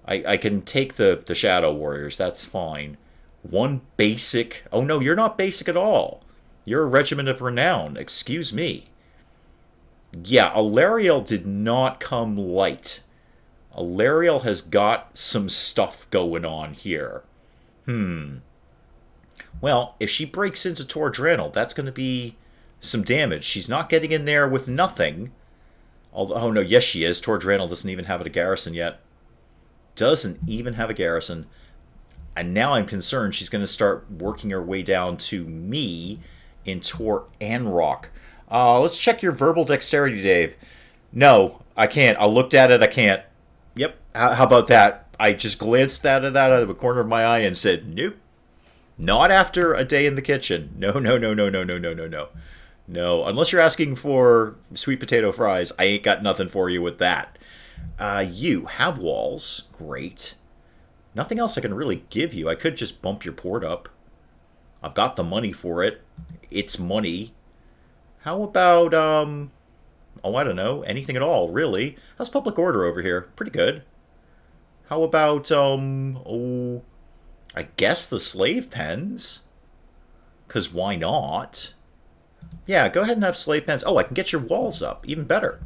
I can take the Shadow Warriors, that's fine. 1 basic... Oh no, you're not basic at all. You're a regiment of renown, excuse me. Yeah, Alariel did not come light. Alariel has got some stuff going on here. Well, if she breaks into Tor Draenor, that's going to be some damage. She's not getting in there with nothing. Although, oh no, yes she is. Tor Draenor doesn't even have a garrison yet. Doesn't even have a garrison. And now I'm concerned she's going to start working her way down to me in Tor Anrock. Let's check your verbal dexterity, Dave. No, I can't. I looked at it, I can't. Yep, how about that? I just glanced at that out of the corner of my eye and said, nope. Not after a day in the kitchen. No, no, no, no, no, no, no, no, no. No, unless you're asking for sweet potato fries, I ain't got nothing for you with that. You have walls. Great. Nothing else I can really give you. I could just bump your port up. I've got the money for it. It's money. How about, oh, I don't know. Anything at all, really. How's public order over here? Pretty good. How about, oh, I guess the slave pens. Because why not? Yeah, go ahead and have slave pens. Oh, I can get your walls up. Even better.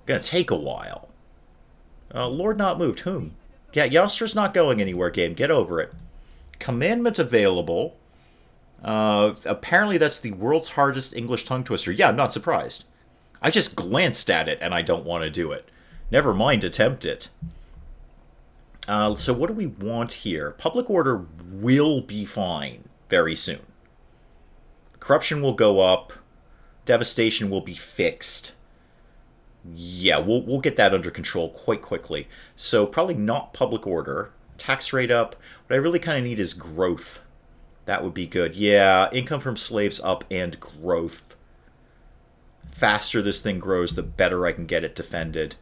Gonna take a while. Lord not moved. Whom? Yeah, Yoster's not going anywhere, game. Get over it. Commandment available. Apparently that's the world's hardest English tongue twister. Yeah, I'm not surprised. I just glanced at it and I don't want to do it. Never mind attempt it. So what do we want here? Public order will be fine very soon. Corruption will go up. Devastation will be fixed. Yeah, we'll get that under control quite quickly. So probably not public order. Tax rate up. What I really kind of need is growth. That would be good. Yeah, income from slaves up and growth. Faster this thing grows, the better I can get it defended.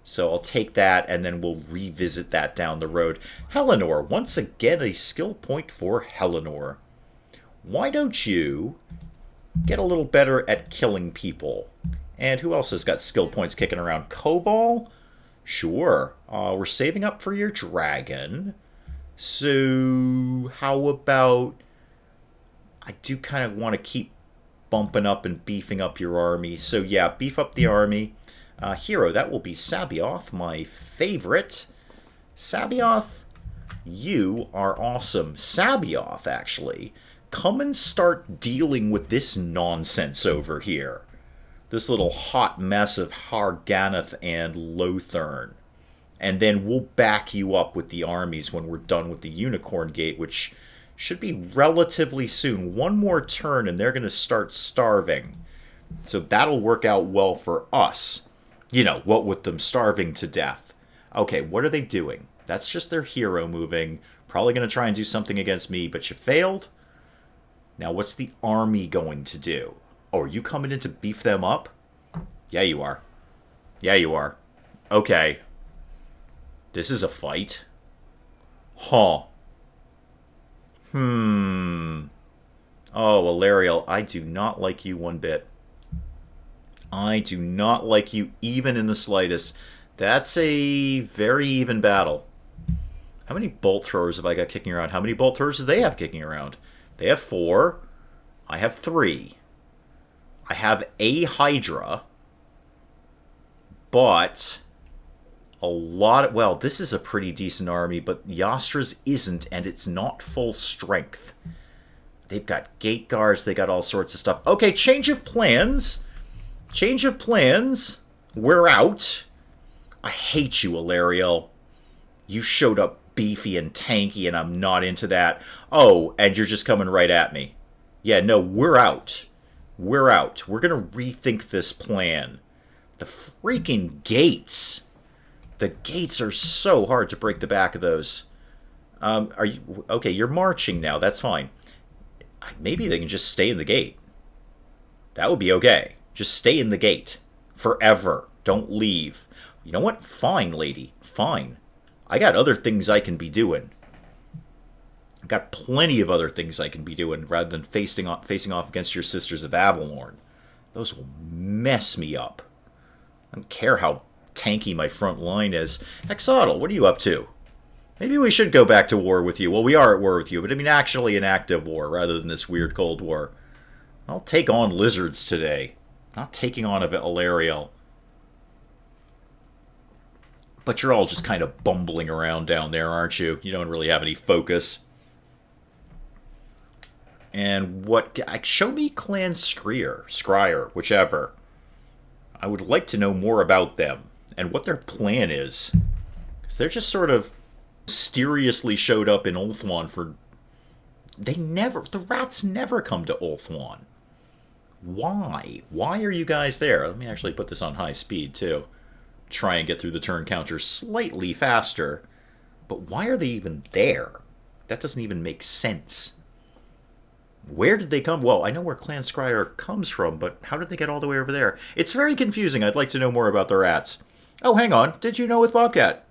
So I'll take that, and then we'll revisit that down the road. Hellenor. Once again, a skill point for Hellenor. Why don't you get a little better at killing people? And who else has got skill points kicking around? Koval? Sure. We're saving up for your dragon. So how about... I do kind of want to keep bumping up and beefing up your army. So yeah, beef up the army. Hero, that will be Sabioth, my favorite. Sabioth, you are awesome. Sabioth, actually, come and start dealing with this nonsense over here. This little hot mess of Harganath and Lothern. And then we'll back you up with the armies when we're done with the Unicorn Gate, which should be relatively soon. One more turn and they're going to start starving. So that'll work out well for us. You know, what with them starving to death. Okay, what are they doing? That's just their hero moving. Probably going to try and do something against me, but you failed. Now, what's the army going to do? Oh, are you coming in to beef them up? Yeah, you are. Yeah, you are. Okay. This is a fight. Huh. Oh, Alariel, I do not like you one bit. I do not like you even in the slightest. That's a very even battle. How many bolt throwers have I got kicking around? How many bolt throwers do they have kicking around? They have 4. I have 3. I have a Hydra. But a lot of... Well, this is a pretty decent army, but Yastra's isn't, and it's not full strength. They've got gate guards. They got all sorts of stuff. Okay, change of plans. Change of plans. We're out. I hate you, Alariel. You showed up beefy and tanky, and I'm not into that. Oh, and you're just coming right at me. Yeah, no, we're out. We're out. We're going to rethink this plan. The freaking gates. The gates are so hard to break the back of those. Are you... Okay, you're marching now. That's fine. Maybe they can just stay in the gate. That would be okay. Just stay in the gate. Forever. Don't leave. You know what? Fine, lady. Fine. I got other things I can be doing. I've got plenty of other things I can be doing rather than facing off against your sisters of Avalorn. Those will mess me up. I don't care how tanky my front line is. Exodal, what are you up to? Maybe we should go back to war with you. Well, we are at war with you, but I mean actually an active war rather than this weird Cold War. I'll take on lizards today. Not taking on a Alariel. But you're all just kind of bumbling around down there, aren't you? You don't really have any focus. And what... Show me Clan Scryer, whichever. I would like to know more about them and what their plan is. Because they're just sort of mysteriously showed up in Ulthuan for... The rats never come to Ulthuan. Why? Why are you guys there? Let me actually put this on high speed, too. Try and get through the turn counter slightly faster. But why are they even there? That doesn't even make sense. Where did they come? Well, I know where Clan Scryer comes from, but how did they get all the way over there? It's very confusing. I'd like to know more about the rats. Oh, hang on. Did you know with Bobcat?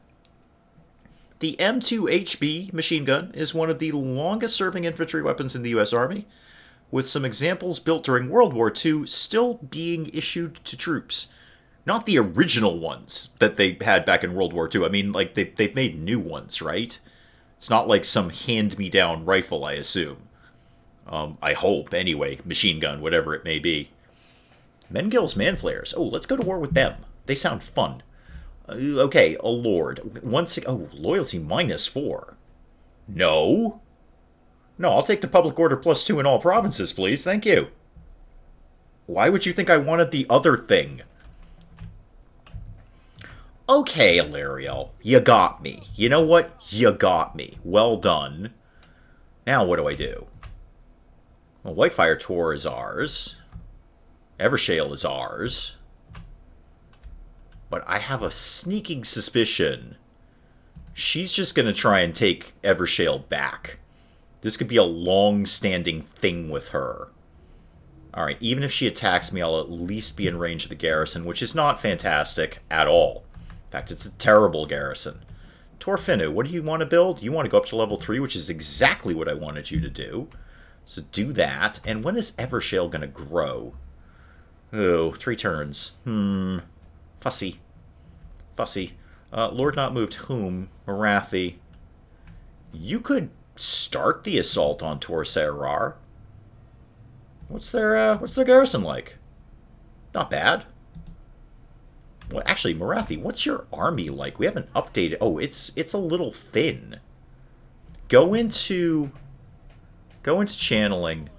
The M2HB machine gun is one of the longest-serving infantry weapons in the U.S. Army, with some examples built during World War II still being issued to troops. Not the original ones that they had back in World War II. I mean, like, they've made new ones, right? It's not like some hand-me-down rifle, I assume. I hope, anyway. Machine gun, whatever it may be. Mengil's Manflayers. Oh, let's go to war with them. They sound fun. Okay, a lord. Loyalty -4. No. No, I'll take the public order +2 in all provinces, please. Thank you. Why would you think I wanted the other thing? Okay, Alariel. You got me. You know what? You got me. Well done. Now what do I do? Well, Whitefire Tor is ours. Evershale is ours. But I have a sneaking suspicion she's just going to try and take Evershale back. This could be a long-standing thing with her. Alright, even if she attacks me, I'll at least be in range of the garrison, which is not fantastic at all. In fact, it's a terrible garrison. Torfinu, what do you want to build? You want to go up to level 3, which is exactly what I wanted you to do. So do that. And when is Evershale going to grow? Oh, 3 turns. Fussy. Fussy. Lord Not Moved, whom? Marathi. You could start the assault on Tor Sarar. What's their garrison like? Not bad. Well, actually, Marathi, what's your army like? We haven't updated. Oh, it's a little thin. Go into channeling.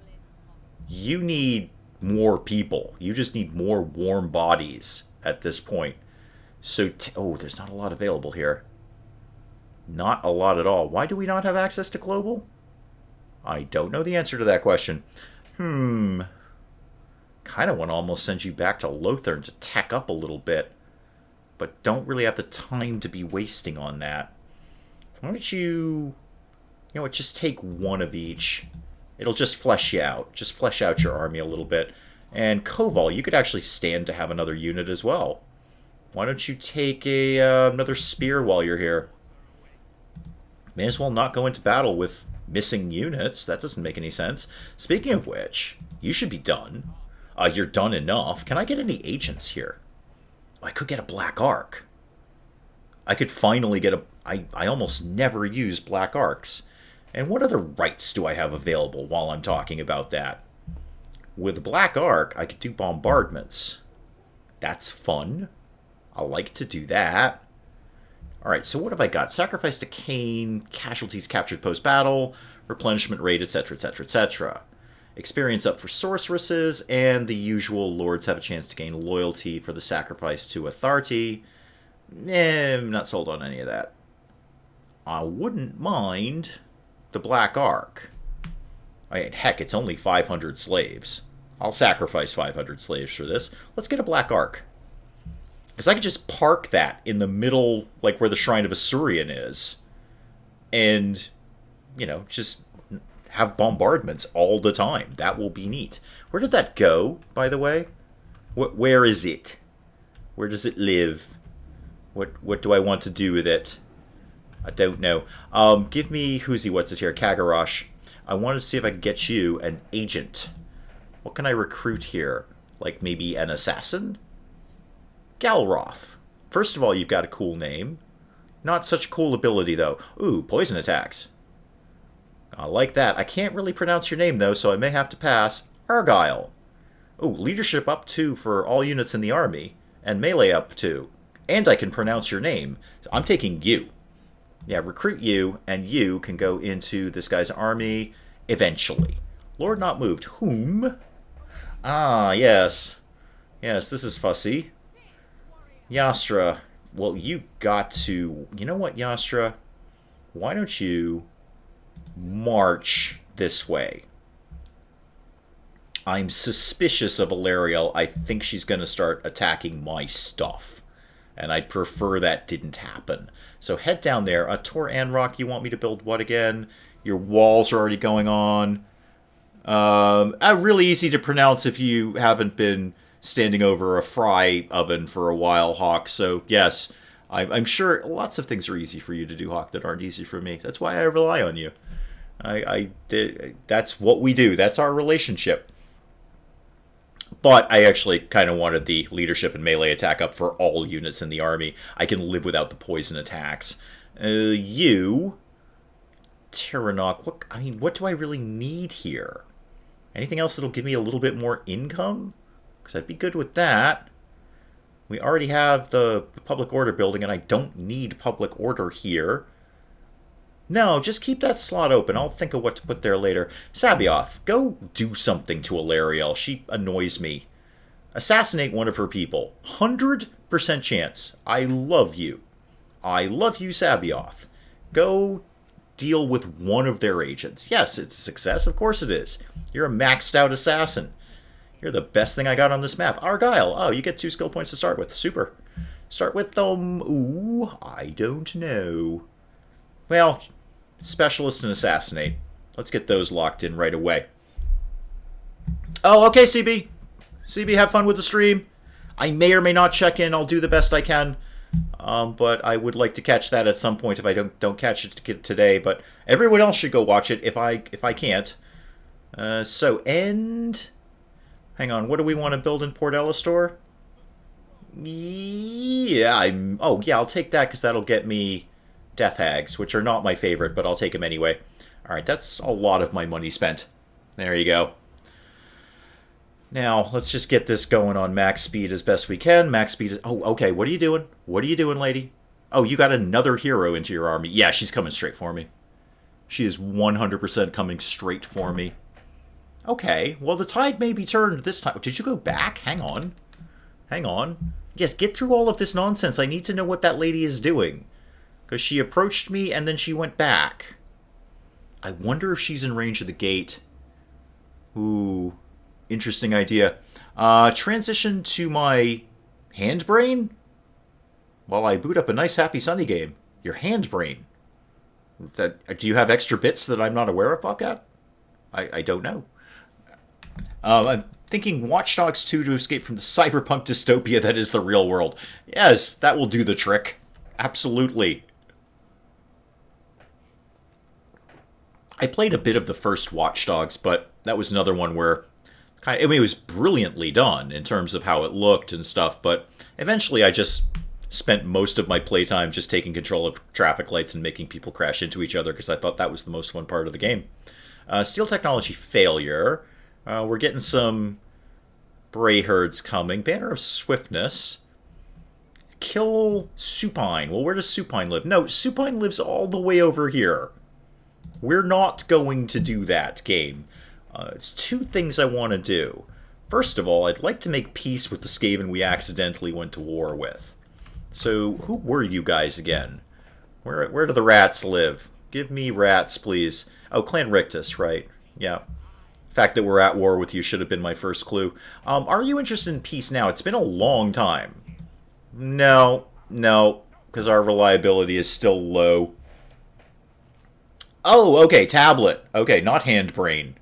You need more people. You just need more warm bodies at this point. So, oh, there's not a lot available here. Not a lot at all. Why do we not have access to global? I don't know the answer to that question. Kind of want to almost send you back to Lothern to tech up a little bit. But don't really have the time to be wasting on that. Why don't you know what, just take one of each. It'll just flesh you out. Just flesh out your army a little bit. And Koval, you could actually stand to have another unit as well. Why don't you take another spear while you're here? May as well not go into battle with missing units. That doesn't make any sense. Speaking of which, you should be done. You're done enough. Can I get any agents here? I could get a Black Arc. I could finally get a... I almost never use Black Arcs. And what other rights do I have available while I'm talking about that? With Black Arc, I could do bombardments. That's fun. I like to do that. Alright, so what have I got? Sacrifice to Cain, casualties captured post-battle, replenishment rate, etc., etc., etc. Experience up for sorceresses, and the usual lords have a chance to gain loyalty for the sacrifice to authority. I'm not sold on any of that. I wouldn't mind the Black Arc. Heck, it's only 500 slaves. I'll sacrifice 500 slaves for this. Let's get a Black Arc. Because I could just park that in the middle, like where the Shrine of Asuryan is. And, you know, just have bombardments all the time. That will be neat. Where did that go, by the way? Where is it? Where does it live? What do I want to do with it? I don't know. Give me, who's he, what's it here? Kagarash. I wanted to see if I could get you an agent. What can I recruit here? Like maybe an assassin? Galroth. First of all, you've got a cool name. Not such a cool ability, though. Ooh, poison attacks. I like that. I can't really pronounce your name, though, so I may have to pass. Argyle. Ooh, leadership up 2 for all units in the army. And melee up 2. And I can pronounce your name. So I'm taking you. Yeah, recruit you, and you can go into this guy's army eventually. Lord Not Moved. Whom? Ah, yes. Yes, this is fussy. Yastra. Well, you got to... You know what, Yastra? Why don't you march this way? I'm suspicious of Alariel. I think she's going to start attacking my stuff. And I'd prefer that didn't happen. So head down there. Tor Anrock, you want me to build what again? Your walls are already going on. Really easy to pronounce if you haven't been standing over a fry oven for a while, Hawk. So yes, I'm sure lots of things are easy for you to do, Hawk, that aren't easy for me. That's why I rely on you. That's what we do. That's our relationship. But I actually kind of wanted the leadership and melee attack up for all units in the army. I can live without the poison attacks. You, Tyrannoc, what do I really need here? Anything else that'll give me a little bit more income? Because I'd be good with that. We already have the public order building, and I don't need public order here. No, just keep that slot open. I'll think of what to put there later. Sabioth, go do something to Alariel. She annoys me. Assassinate one of her people. 100% chance. I love you. I love you, Sabioth. Go deal with one of their agents. Yes, it's a success. Of course it is. You're a maxed out assassin. You're the best thing I got on this map. Argyle. Oh, you get 2 skill points to start with. Super. Start with ooh, I don't know. Well, specialist and assassinate. Let's get those locked in right away. Oh, okay, CB. CB, have fun with the stream. I may or may not check in. I'll do the best I can. But I would like to catch that at some point if I don't catch it today. But everyone else should go watch it if I can't. So end. Hang on. What do we want to build in Port Ellistor? Yeah. Oh yeah. I'll take that because that'll get me Death Hags, which are not my favorite, but I'll take them anyway. All right. That's a lot of my money spent. There you go. Now, let's just get this going on max speed as best we can. Max speed is... Oh, okay, what are you doing? What are you doing, lady? Oh, you got another hero into your army. Yeah, she's coming straight for me. She is 100% coming straight for me. Okay, well, the tide may be turned this time. Did you go back? Hang on. Hang on. Yes, get through all of this nonsense. I need to know what that lady is doing. Because she approached me and then she went back. I wonder if she's in range of the gate. Ooh... Interesting idea. Transition to my hand brain? While I boot up a nice Happy Sunny game. Your hand brain. Do you have extra bits that I'm not aware of, Bobcat? I don't know. I'm thinking Watch Dogs 2 to escape from the cyberpunk dystopia that is the real world. Yes, that will do the trick. Absolutely. I played a bit of the first Watch Dogs, but that was another one where... I mean, it was brilliantly done in terms of how it looked and stuff, but eventually I just spent most of my playtime just taking control of traffic lights and making people crash into each other because I thought that was the most fun part of the game. Steel technology failure. We're getting some Bray herds coming. Banner of swiftness. Kill Supine. Well, where does Supine live? No, Supine lives all the way over here. We're not going to do that, game. It's two things I want to do. First of all, I'd like to make peace with the Skaven we accidentally went to war with. So, who were you guys again? Where do the rats live? Give me rats, please. Oh, Clan Rictus, right. Yeah. The fact that we're at war with you should have been my first clue. Are you interested in peace now? It's been a long time. No, because our reliability is still low. Oh, okay, tablet. Okay, not hand brain.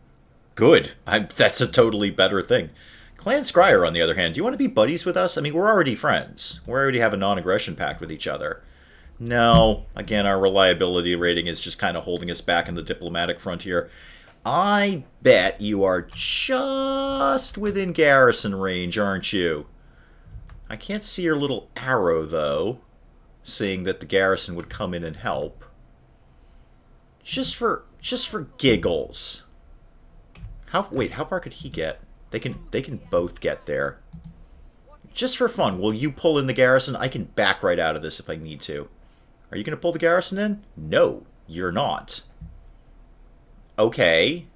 Good. That's a totally better thing. Clan Scryer, on the other hand, do you want to be buddies with us? I mean, we're already friends. We already have a non-aggression pact with each other. No. Again, our reliability rating is just kind of holding us back in the diplomatic frontier. I bet you are just within garrison range, aren't you? I can't see your little arrow, though, seeing that the garrison would come in and help. Just for giggles. Wait, how far could he get? They can both get there. Just for fun, will you pull in the garrison? I can back right out of this if I need to. Are you going to pull the garrison in? No, you're not. Okay.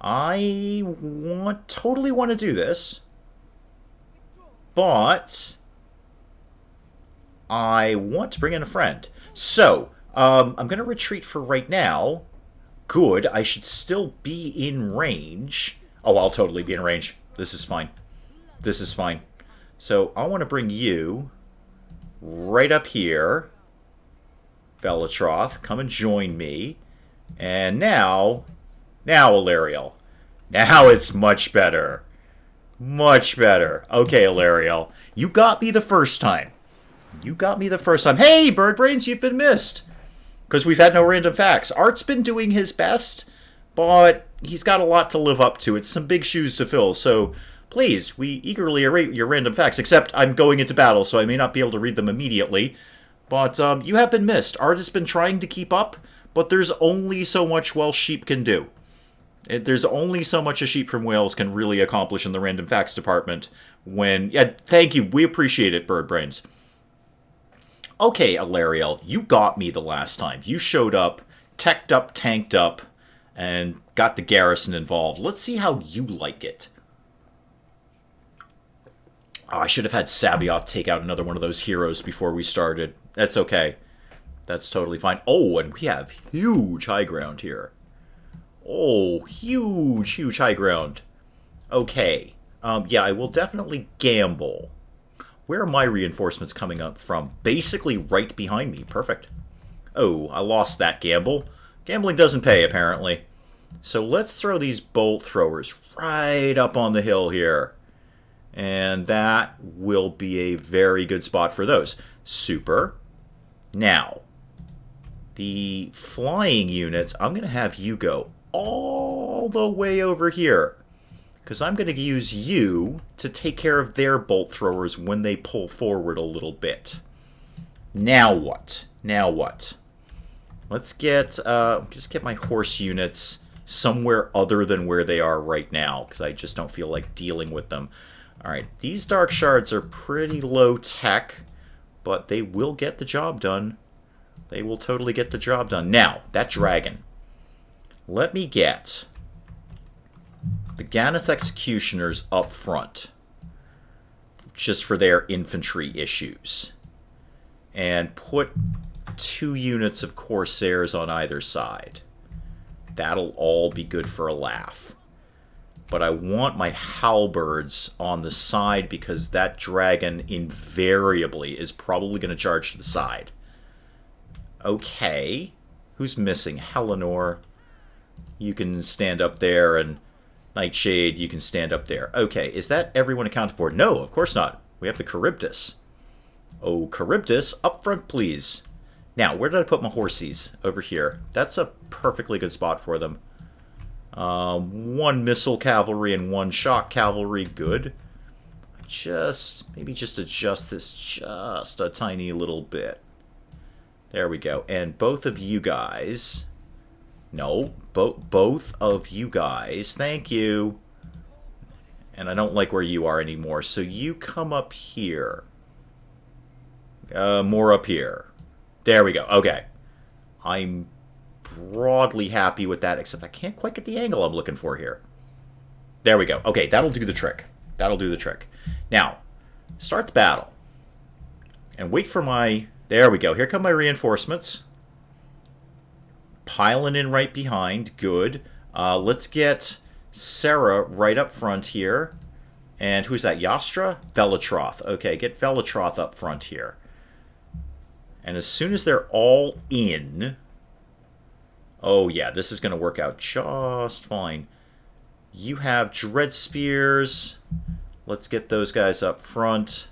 I totally want to do this. But I want to bring in a friend. So, I'm going to retreat for right now. Good. I should still be in range. Oh, I'll totally be in range. This is fine. This is fine. So, I want to bring you right up here. Velatroth, come and join me. And now, Alariel. Now it's much better. Much better. Okay, Alariel. You got me the first time. You got me the first time. Hey, Birdbrains, you've been missed. Because we've had no random facts. Art's been doing his best, but he's got a lot to live up to. It's some big shoes to fill, so please, we eagerly await your random facts, except I'm going into battle, so I may not be able to read them immediately. But you have been missed. Art has been trying to keep up, but there's only so much Welsh sheep can do. There's only so much a sheep from Wales can really accomplish in the random facts department when... Yeah, thank you. We appreciate it, Birdbrains. Okay, Alariel, you got me the last time. You showed up, teched up, tanked up, and got the garrison involved. Let's see how you like it. Oh, I should have had Sabioth take out another one of those heroes before we started. That's okay. That's totally fine. Oh, and we have huge high ground here. Oh, huge, huge high ground. Okay. Yeah, I will definitely gamble. Where are my reinforcements coming up from? Basically right behind me. Perfect. Oh, I lost that gamble. Gambling doesn't pay, apparently. So let's throw these bolt throwers right up on the hill here. And that will be a very good spot for those. Super. Now, the flying units, I'm going to have you go all the way over here. Because I'm going to use you to take care of their bolt throwers when they pull forward a little bit. Now what? Now what? Let's just get my horse units somewhere other than where they are right now, because I just don't feel like dealing with them. Alright, these dark shards are pretty low tech, but they will get the job done. They will totally get the job done. Now, that dragon. Let me get the Ganeth Executioners up front, just for their infantry issues. And put 2 units of Corsairs on either side. That'll all be good for a laugh. But I want my halberds on the side because that dragon invariably is probably going to charge to the side. Okay. Who's missing? Helenor. You can stand up there, and Nightshade, you can stand up there. Okay, is that everyone accounted for? No, of course not. We have the Charybdis. Oh, Charybdis, up front, please. Now, where did I put my horsies? Over here. That's a perfectly good spot for them. 1 missile cavalry and 1 shock cavalry. Good. Maybe just adjust this just a tiny little bit. There we go. And both of you guys... No, both of you guys. Thank you. And I don't like where you are anymore. So you come up here. More up here. There we go. Okay. I'm broadly happy with that, except I can't quite get the angle I'm looking for here. There we go. Okay, that'll do the trick. That'll do the trick. Now, start the battle. And wait for my... There we go. Here come my reinforcements. Piling in right behind. Good. Let's get Sarah right up front here. And who's that? Yastra? Velatroth. Okay, get Velatroth up front here. And as soon as they're all in... Oh, yeah, this is going to work out just fine. You have Dread Spears. Let's get those guys up front.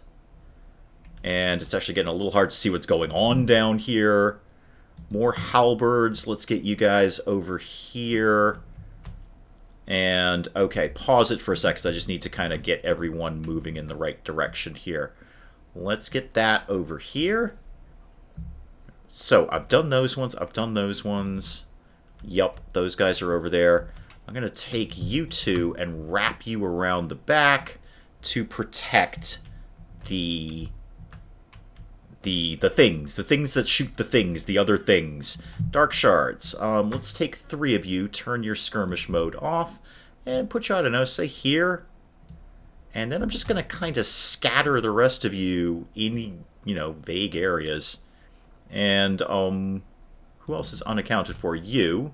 And it's actually getting a little hard to see what's going on down here. More halberds. Let's get you guys over here. And, okay, pause it for a sec, because I just need to kind of get everyone moving in the right direction here. Let's get that over here. So, I've done those ones. I've done those ones. Yup, those guys are over there. I'm going to take you two and wrap you around the back to protect the things that shoot the things, the other things. Dark Shards. Let's take 3 of you, turn your skirmish mode off, and put you, I don't know, say here. And then I'm just going to kind of scatter the rest of you in, vague areas. And, who else is unaccounted for? You.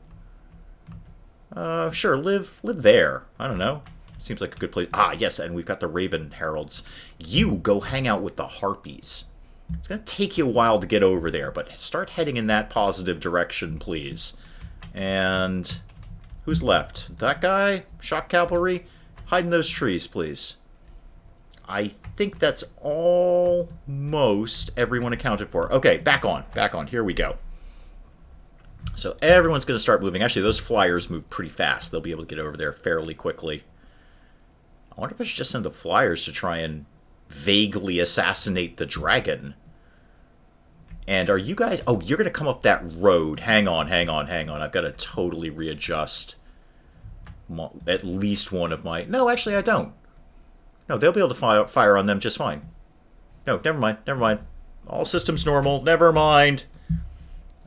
Sure, live there. I don't know. Seems like a good place. Ah, yes, and we've got the Raven Heralds. You go hang out with the Harpies. It's going to take you a while to get over there, but start heading in that positive direction, please. And who's left? That guy? Shock Cavalry? Hide in those trees, please. I think that's almost everyone accounted for. Okay, back on. Back on. Here we go. So everyone's going to start moving. Actually, those flyers move pretty fast. They'll be able to get over there fairly quickly. I wonder if I should just send the flyers to try and vaguely assassinate the dragon. And are you guys... Oh, you're going to come up that road. Hang on. I've got to totally readjust at least one of my... No, actually, I don't. No, they'll be able to fire on them just fine. No, never mind. All systems normal. Never mind.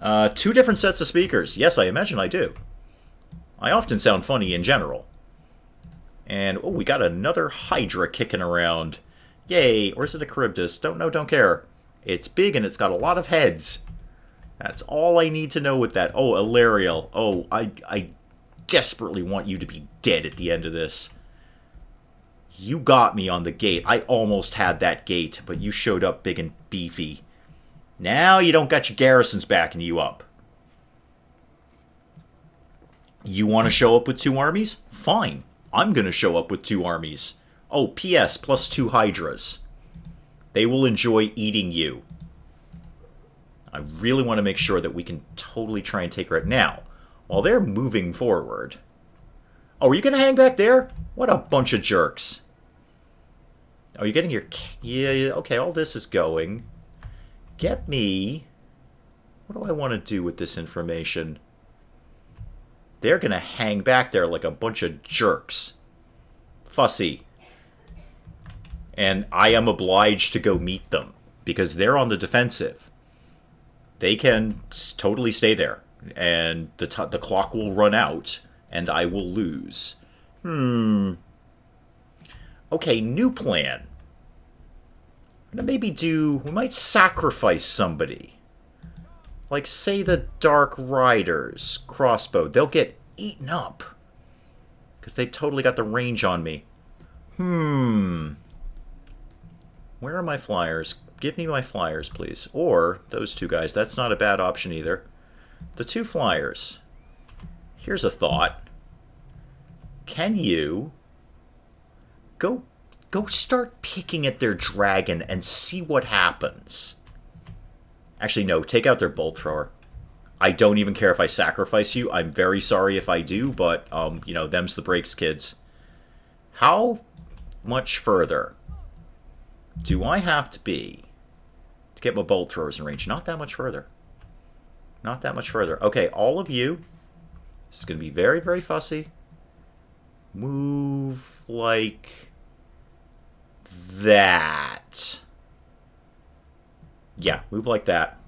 2 different sets of speakers. Yes, I imagine I do. I often sound funny in general. And, oh, we got another Hydra kicking around. Yay, or is it a Charybdis? Don't know, don't care. It's big and it's got a lot of heads. That's all I need to know with that. Oh, Ilariel. Oh, I desperately want you to be dead at the end of this. You got me on the gate. I almost had that gate, but you showed up big and beefy. Now you don't got your garrisons backing you up. You want to show up with 2 armies? Fine. I'm going to show up with 2 armies. Oh, P.S. plus 2 Hydras. They will enjoy eating you. I really want to make sure that we can totally try and take her out now. While they're moving forward. Oh, are you going to hang back there? What a bunch of jerks. Oh, you're getting your... Yeah, okay, all this is going. Get me... What do I want to do with this information? They're going to hang back there like a bunch of jerks. Fussy. And I am obliged to go meet them. Because they're on the defensive. They can totally stay there. And the clock will run out. And I will lose. Okay, new plan. I'm gonna maybe do... We might sacrifice somebody. Like, say the Dark Riders crossbow. They'll get eaten up. Because they totally got the range on me. Where are my flyers? Give me my flyers, please. Or those 2 guys. That's not a bad option either. The 2 flyers. Here's a thought. Can you go start picking at their dragon and see what happens? Actually, no. Take out their bolt thrower. I don't even care if I sacrifice you. I'm very sorry if I do, but, you know, them's the breaks, kids. How much further do I have to be to get my bolt throwers in range? Not that much further. Not that much further. Okay, all of you. This is going to be very, very fussy. Move like that. Yeah, move like that.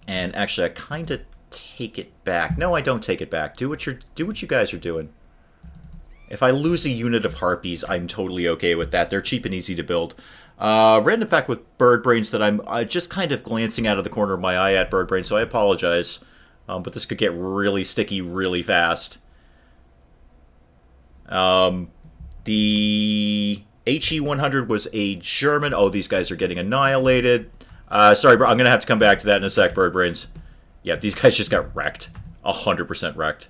And actually, I kind of take it back. No, I don't take it back. Do what you guys are doing. If I lose a unit of harpies, I'm totally okay with that. They're cheap and easy to build. Random fact with bird brains that I'm just kind of glancing out of the corner of my eye at bird brains, so I apologize. But this could get really sticky really fast. The HE-100 was a German... Oh, these guys are getting annihilated. Sorry, bro. I'm going to have to come back to that in a sec, bird brains. Yeah, these guys just got wrecked. 100% wrecked.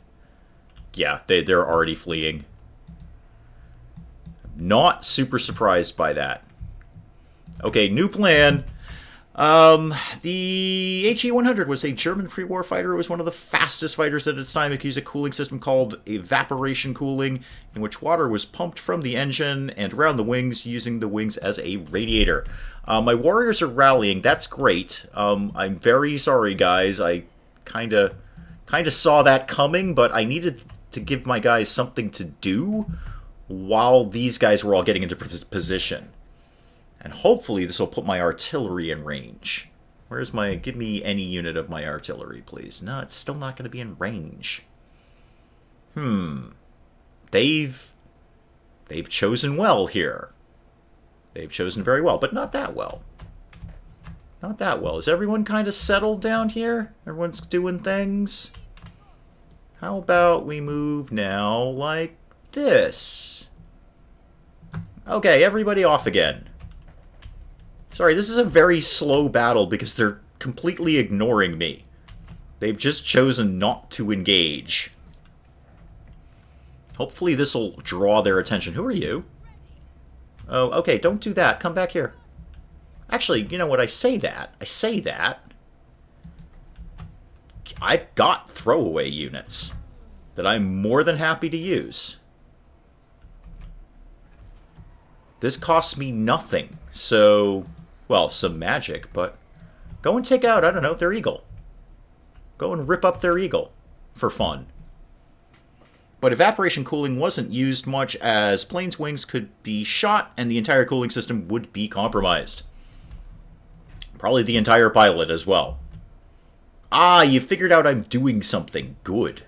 Yeah, they're already fleeing. Not super surprised by that. Okay, new plan. The HE-100 was a German pre-war fighter. It was one of the fastest fighters at its time. It used a cooling system called evaporation cooling, in which water was pumped from the engine and around the wings, using the wings as a radiator. My warriors are rallying. That's great. I'm very sorry, guys. I kind of saw that coming, but I needed to give my guys something to do while these guys were all getting into position. And hopefully this will put my artillery in range. Where's my... Give me any unit of my artillery, please. No, it's still not going to be in range. They've chosen well here. They've chosen very well, but not that well. Not that well. Is everyone kind of settled down here? Everyone's doing things? How about we move now like this? Okay, everybody off again. Sorry, this is a very slow battle because they're completely ignoring me. They've just chosen not to engage. Hopefully this will draw their attention. Who are you? Oh, okay, don't do that. Come back here. Actually, you know what? I say that. I've got throwaway units that I'm more than happy to use. This costs me nothing, so... Well, some magic, but... Go and take out, I don't know, their eagle. Go and rip up their eagle. For fun. But evaporation cooling wasn't used much, as planes' wings could be shot, and the entire cooling system would be compromised. Probably the entire pilot as well. Ah, you figured out I'm doing something. Good.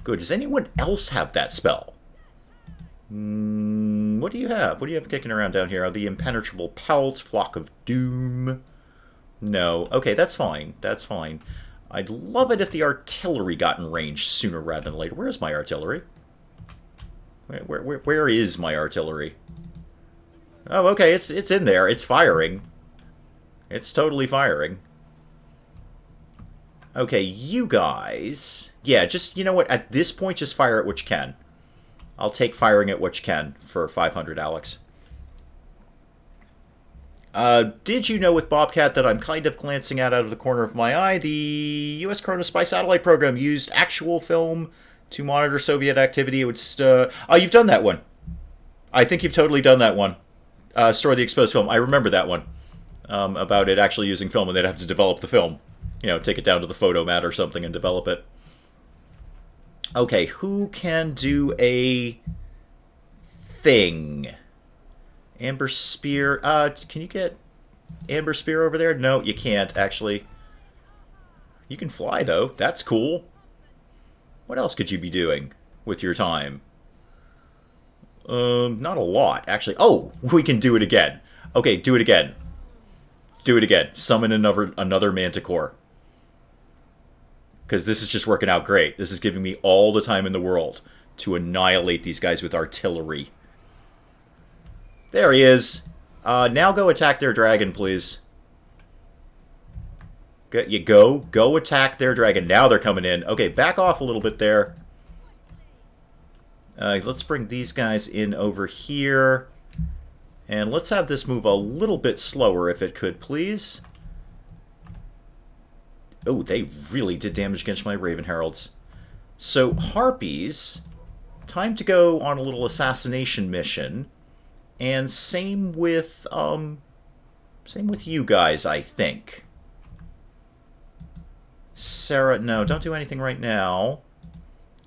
Good. Does anyone else have that spell? What do you have? What do you have kicking around down here? The impenetrable pelt, flock of doom. No. Okay, that's fine. That's fine. I'd love it if the artillery got in range sooner rather than later. Where's my artillery? Where is my artillery? Oh, okay, it's in there. It's firing. It's totally firing. Okay, you guys... Yeah, just, you know what? At this point, just fire at what you can. I'll take firing at what you can for 500, Alex. Did you know with Bobcat that I'm kind of glancing at out of the corner of my eye? The U.S. Corona Spy Satellite Program used actual film to monitor Soviet activity. It would oh, you've done that one. I think you've totally done that one. Store the exposed film. I remember that one. About it actually using film, and they'd have to develop the film. You know, take it down to the photomat or something and develop it. Okay, who can do a thing? Amber Spear. Can you get Amber Spear over there? No, you can't, actually. You can fly, though. That's cool. What else could you be doing with your time? Not a lot, actually. Oh, we can do it again. Okay, do it again. Do it again. Summon another Manticore. Because this is just working out great. This is giving me all the time in the world to annihilate these guys with artillery. There he is. Now go attack their dragon, please. Go attack their dragon. Now they're coming in. Okay, back off a little bit there. Let's bring these guys in over here. And let's have this move a little bit slower, if it could, please. Oh, they really did damage against my Raven Heralds. So, Harpies, time to go on a little assassination mission. And same with you guys, I think. Sarah, no, don't do anything right now.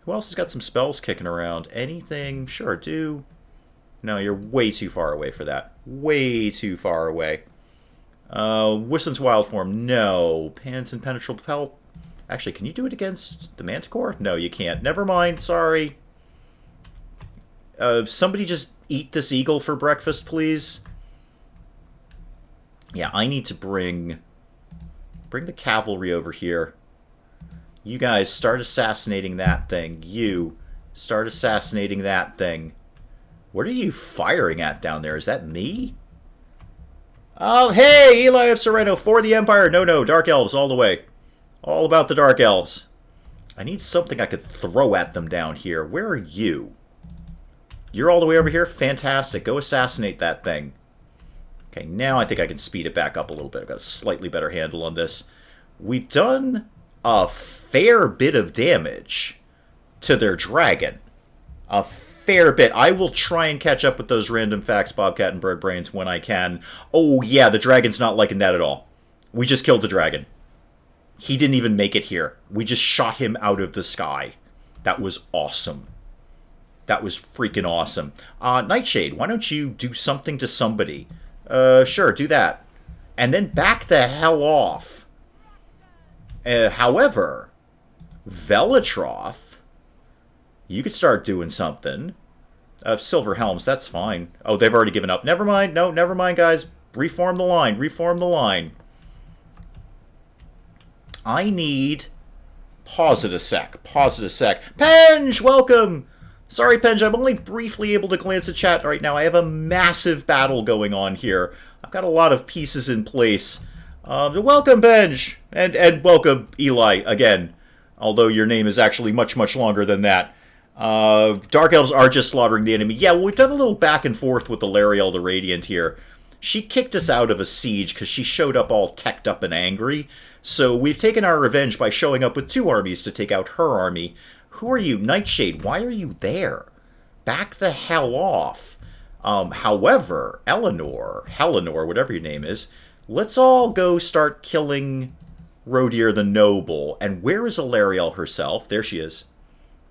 Who else has got some spells kicking around? Anything? Sure, do. No, you're way too far away for that. Way too far away. Whistlin's Wild Form, no. Pants and Penetrable Pelt. Actually, can you do it against the Manticore? No, you can't. Never mind, sorry. Somebody just eat this eagle for breakfast, please. Yeah, I need to bring the cavalry over here. You guys, start assassinating that thing. You, start assassinating that thing. What are you firing at down there? Is that me? Oh, hey, Eli of Sereno, for the Empire. No, Dark Elves all the way. All about the Dark Elves. I need something I could throw at them down here. Where are you? You're all the way over here? Fantastic. Go assassinate that thing. Okay, now I think I can speed it back up a little bit. I've got a slightly better handle on this. We've done a fair bit of damage to their dragon. A fair bit. I will try and catch up with those random facts, Bobcat and Bird Brains, when I can. Oh, yeah, the dragon's not liking that at all. We just killed the dragon. He didn't even make it here. We just shot him out of the sky. That was awesome. That was freaking awesome. Nightshade, why don't you do something to somebody? Sure, do that. And then back the hell off. However, Velatroth, you could start doing something. Silver Helms, that's fine. Oh, they've already given up. Never mind. No, never mind, guys. Reform the line. Reform the line. I need... Pause it a sec. Pause it a sec. Penge, welcome! Sorry, Penge, I'm only briefly able to glance at chat right now. I have a massive battle going on here. I've got a lot of pieces in place. Welcome, Penge! And welcome, Eli, again. Although your name is actually much, much longer than that. Dark Elves are just slaughtering the enemy. Yeah, well, we've done a little back and forth with the Lariel the Radiant here. She kicked us out of a siege because she showed up all teched up and angry. So we've taken our revenge by showing up with 2 armies to take out her army. Who are you? Nightshade, why are you there? Back the hell off. However, Helenor, whatever your name is, let's all go start killing Rodier the Noble. And where is Alariel herself? There she is.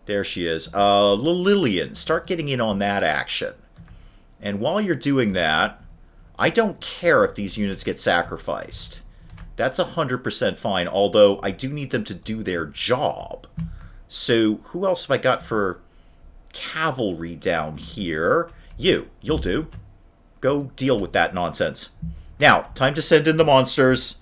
There she is. Lillian, start getting in on that action. And while you're doing that, I don't care if these units get sacrificed. That's 100% fine, although I do need them to do their job. So, who else have I got for cavalry down here? You'll do. Go deal with that nonsense. Now, time to send in the monsters.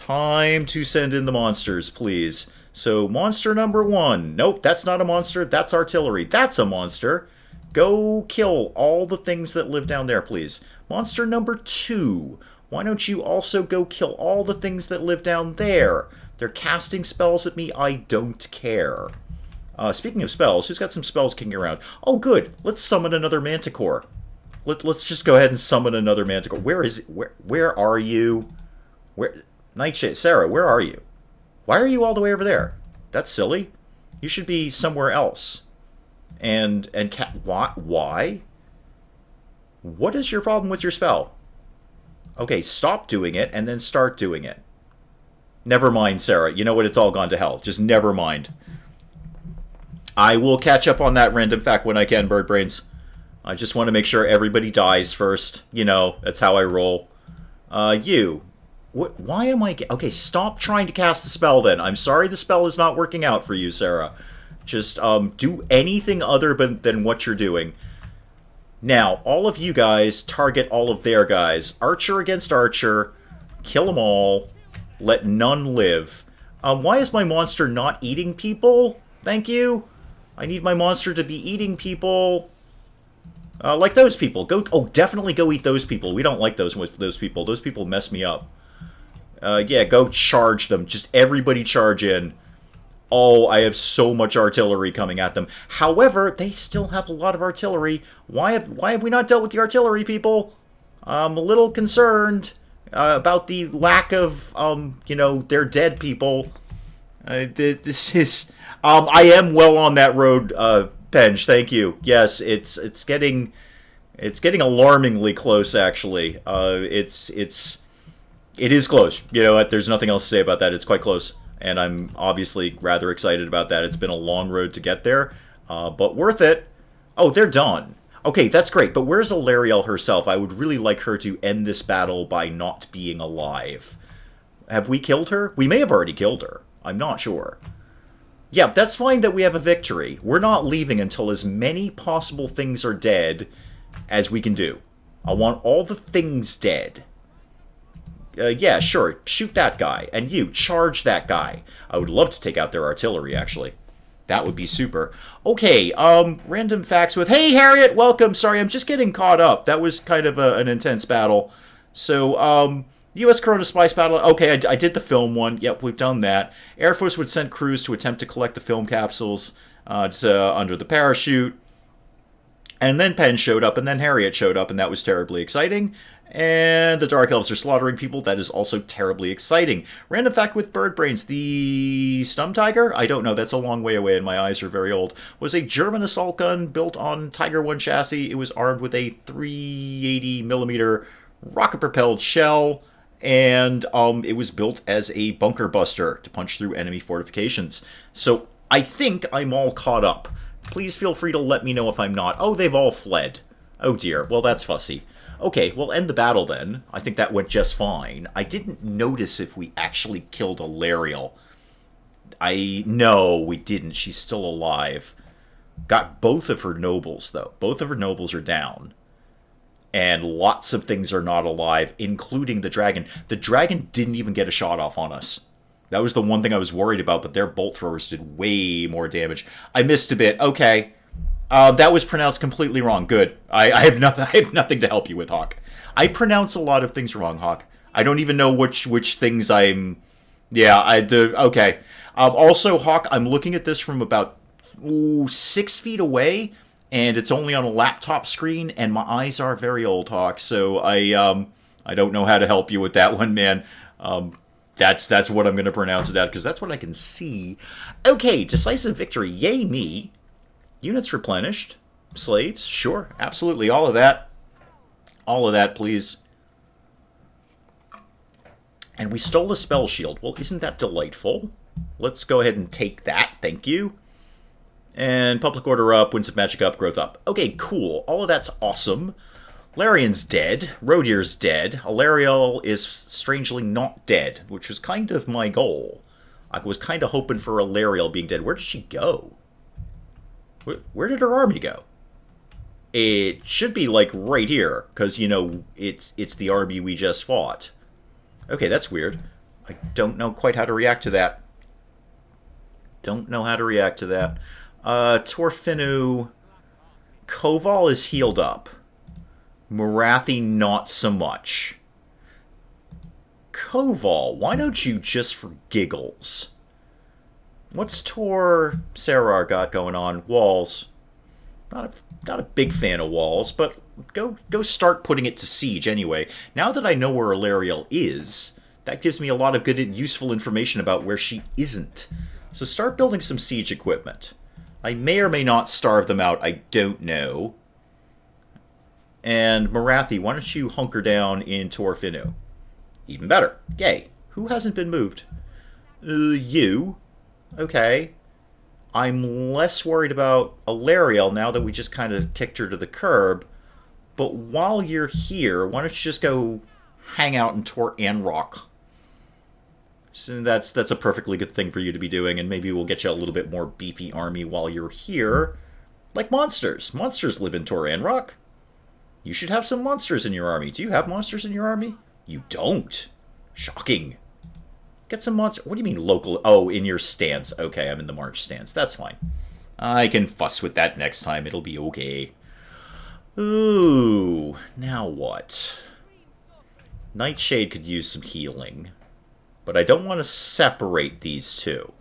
Time to send in the monsters, please. So, monster number 1. Nope, that's not a monster. That's artillery. That's a monster. Go kill all the things that live down there, please. Monster number 2. Why don't you also go kill all the things that live down there? They're casting spells at me. I don't care. Speaking of spells, who's got some spells kicking around? Oh, good. Let's summon another Manticore. Let's just go ahead and summon another Manticore. Where is it? Where are you? Nightshade, Sarah, where are you? Why are you all the way over there? That's silly. You should be somewhere else. Why? What is your problem with your spell? Okay, stop doing it and then start doing it. Never mind, Sarah. You know what? It's all gone to hell. Just never mind. I will catch up on that random fact when I can, Bird Brains. I just want to make sure everybody dies first. You know, that's how I roll. You. Why am I... Okay, stop trying to cast the spell then. I'm sorry the spell is not working out for you, Sarah. Just do anything other than what you're doing. Now, all of you guys target all of their guys. Archer against archer. Kill them all. Let none live. Why is my monster not eating people? Thank you. I need my monster to be eating people. Like those people. Definitely go eat those people. We don't like those people. Those people mess me up. Yeah, go charge them. Just everybody charge in. Oh, I have so much artillery coming at them. However, they still have a lot of artillery. Why have we not dealt with the artillery, people? I'm a little concerned about the lack of, their dead people. This is... I am well on that road, Penge. Thank you. Yes, it's getting alarmingly close. Actually, it is close. You know what? There's nothing else to say about that. It's quite close, and I'm obviously rather excited about that. It's been a long road to get there, but worth it. Oh, they're done. Okay, that's great. But where's Alarielle herself? I would really like her to end this battle by not being alive. Have we killed her? We may have already killed her. I'm not sure. Yeah, that's fine that we have a victory. We're not leaving until as many possible things are dead as we can do. I want all the things dead. Yeah, sure. Shoot that guy. And you, charge that guy. I would love to take out their artillery, actually. That would be super. Okay, random facts with... Hey, Harriet, welcome. Sorry, I'm just getting caught up. That was kind of an intense battle. So, U.S. Corona Spice Battle. Okay, I did the film one. Yep, we've done that. Air Force would send crews to attempt to collect the film capsules under the parachute. And then Penn showed up, and then Harriet showed up, and that was terribly exciting. And the Dark Elves are slaughtering people. That is also terribly exciting. Random fact with Bird Brains. The Stum Tiger? I don't know. That's a long way away, and my eyes are very old. Was a German assault gun built on Tiger 1 chassis. It was armed with a 380mm rocket-propelled shell. And it was built as a bunker buster to punch through enemy fortifications. So I think I'm all caught up. Please feel free to let me know if I'm not. Oh, they've all fled. Oh dear. Well, that's fussy. Okay, we'll end the battle then. I think that went just fine. I didn't notice if we actually killed Alarielle. No, we didn't. She's still alive. Got both of her nobles, though. Both of her nobles are down. And lots of things are not alive, including the dragon. The dragon didn't even get a shot off on us. That was the one thing I was worried about, but their bolt throwers did way more damage. I missed a bit. Okay. That was pronounced completely wrong. Good. I have nothing to help you with, Hawk. I pronounce a lot of things wrong, Hawk. I don't even know which things I'm... Yeah, okay. Also, Hawk, I'm looking at this from about 6 feet away, and it's only on a laptop screen, and my eyes are very old, Hawk, so I don't know how to help you with that one, man. That's what I'm going to pronounce it at, because that's what I can see. Okay, decisive victory. Yay me. Units replenished. Slaves. Sure, absolutely. All of that. All of that, please. And we stole a spell shield. Well, isn't that delightful? Let's go ahead and take that. Thank you. And public order up, winds of magic up, growth up. Okay, cool. All of that's awesome. Larian's dead. Rodier's dead. Alarielle is strangely not dead, which was kind of my goal. I was kind of hoping for Alarielle being dead. Where did she go? Where did her army go? It should be, like, right here, because, you know, it's the army we just fought. Okay, that's weird. I don't know quite how to react to that. Don't know how to react to that. Torfinu... Koval is healed up. Morathi, not so much. Koval, why don't you just for giggles? What's Tor Sarar got going on? Walls. Not a big fan of walls, but go start putting it to siege anyway. Now that I know where Alariel is, that gives me a lot of good and useful information about where she isn't. So start building some siege equipment. I may or may not starve them out, I don't know. And Morathi, why don't you hunker down in Torfinu? Even better. Yay. Who hasn't been moved? You. Okay. I'm less worried about Alariel now that we just kind of kicked her to the curb. But while you're here, why don't you just go hang out in Tor Anrock? So that's a perfectly good thing for you to be doing, and maybe we'll get you a little bit more beefy army while you're here. Like monsters. Monsters live in Tor Anrock. You should have some monsters in your army. Do you have monsters in your army? You don't. Shocking. Get some monsters. What do you mean local? Oh, in your stance. Okay, I'm in the March stance. That's fine. I can fuss with that next time. It'll be okay. Ooh. Now what? Nightshade could use some healing. But I don't want to separate these two.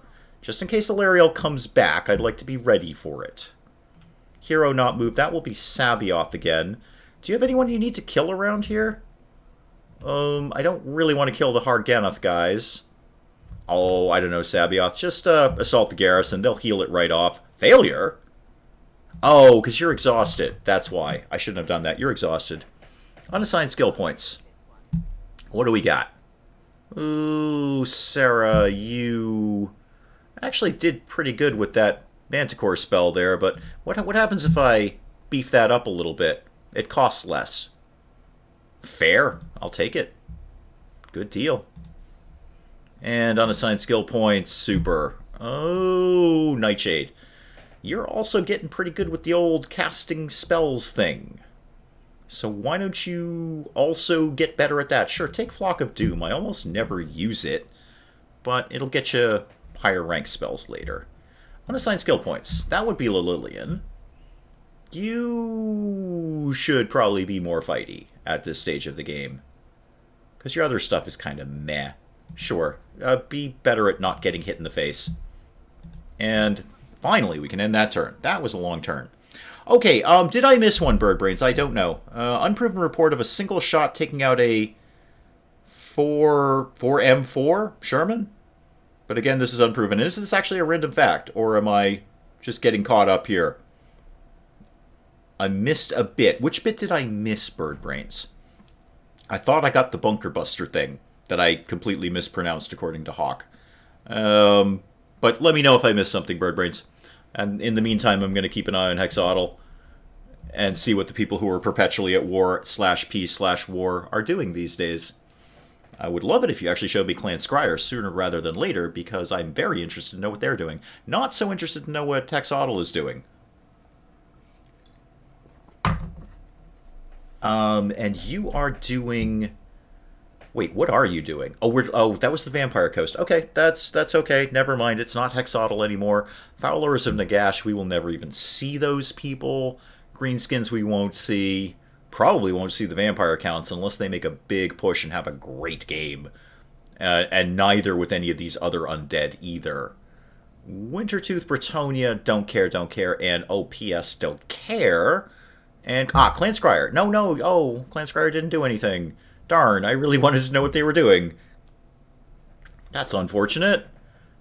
Just in case Alariel comes back, I'd like to be ready for it. Hero not moved. That will be Sabioth again. Do you have anyone you need to kill around here? I don't really want to kill the Harganath guys. Oh, I don't know, Sabioth. Just assault the garrison. They'll heal it right off. Failure? Oh, because you're exhausted. That's why. I shouldn't have done that. You're exhausted. Unassigned skill points. What do we got? Ooh, Sarah, you actually did pretty good with that Manticore spell there, but what happens if I beef that up a little bit? It costs less. Fair. I'll take it. Good deal. And unassigned skill points, super. Oh, Nightshade. You're also getting pretty good with the old casting spells thing. So why don't you also get better at that? Sure, take Flock of Doom. I almost never use it, but it'll get you higher rank spells later. Unassigned skill points. That would be Lillian. You should probably be more fighty at this stage of the game, because your other stuff is kind of meh. Sure, be better at not getting hit in the face. And finally, we can end that turn. That was a long turn. Okay, did I miss one, Birdbrains? I don't know. Unproven report of a single shot taking out a 4M4 Sherman? But again, this is unproven. Is this actually a random fact, or am I just getting caught up here? I missed a bit. Which bit did I miss, Birdbrains? I thought I got the Bunker Buster thing that I completely mispronounced according to Hawk. But let me know if I missed something, Birdbrains. And in the meantime, I'm going to keep an eye on Hexodal and see what the people who are perpetually at war/peace/war are doing these days. I would love it if you actually showed me Clan Scryer sooner rather than later, because I'm very interested to know what they're doing. Not so interested to know what Hexodal is doing. And you are doing... Wait, what are you doing? Oh, that was the Vampire Coast. Okay, that's okay. Never mind. It's not Hexodal anymore. Fowlers of Nagash, we will never even see those people. Greenskins we won't see. Probably won't see the Vampire Counts unless they make a big push and have a great game. And neither with any of these other undead either. Wintertooth, Bretonia, don't care, and OPS, don't care. And, Clan Scryer. No, Clan Scryer didn't do anything. Darn, I really wanted to know what they were doing. That's unfortunate.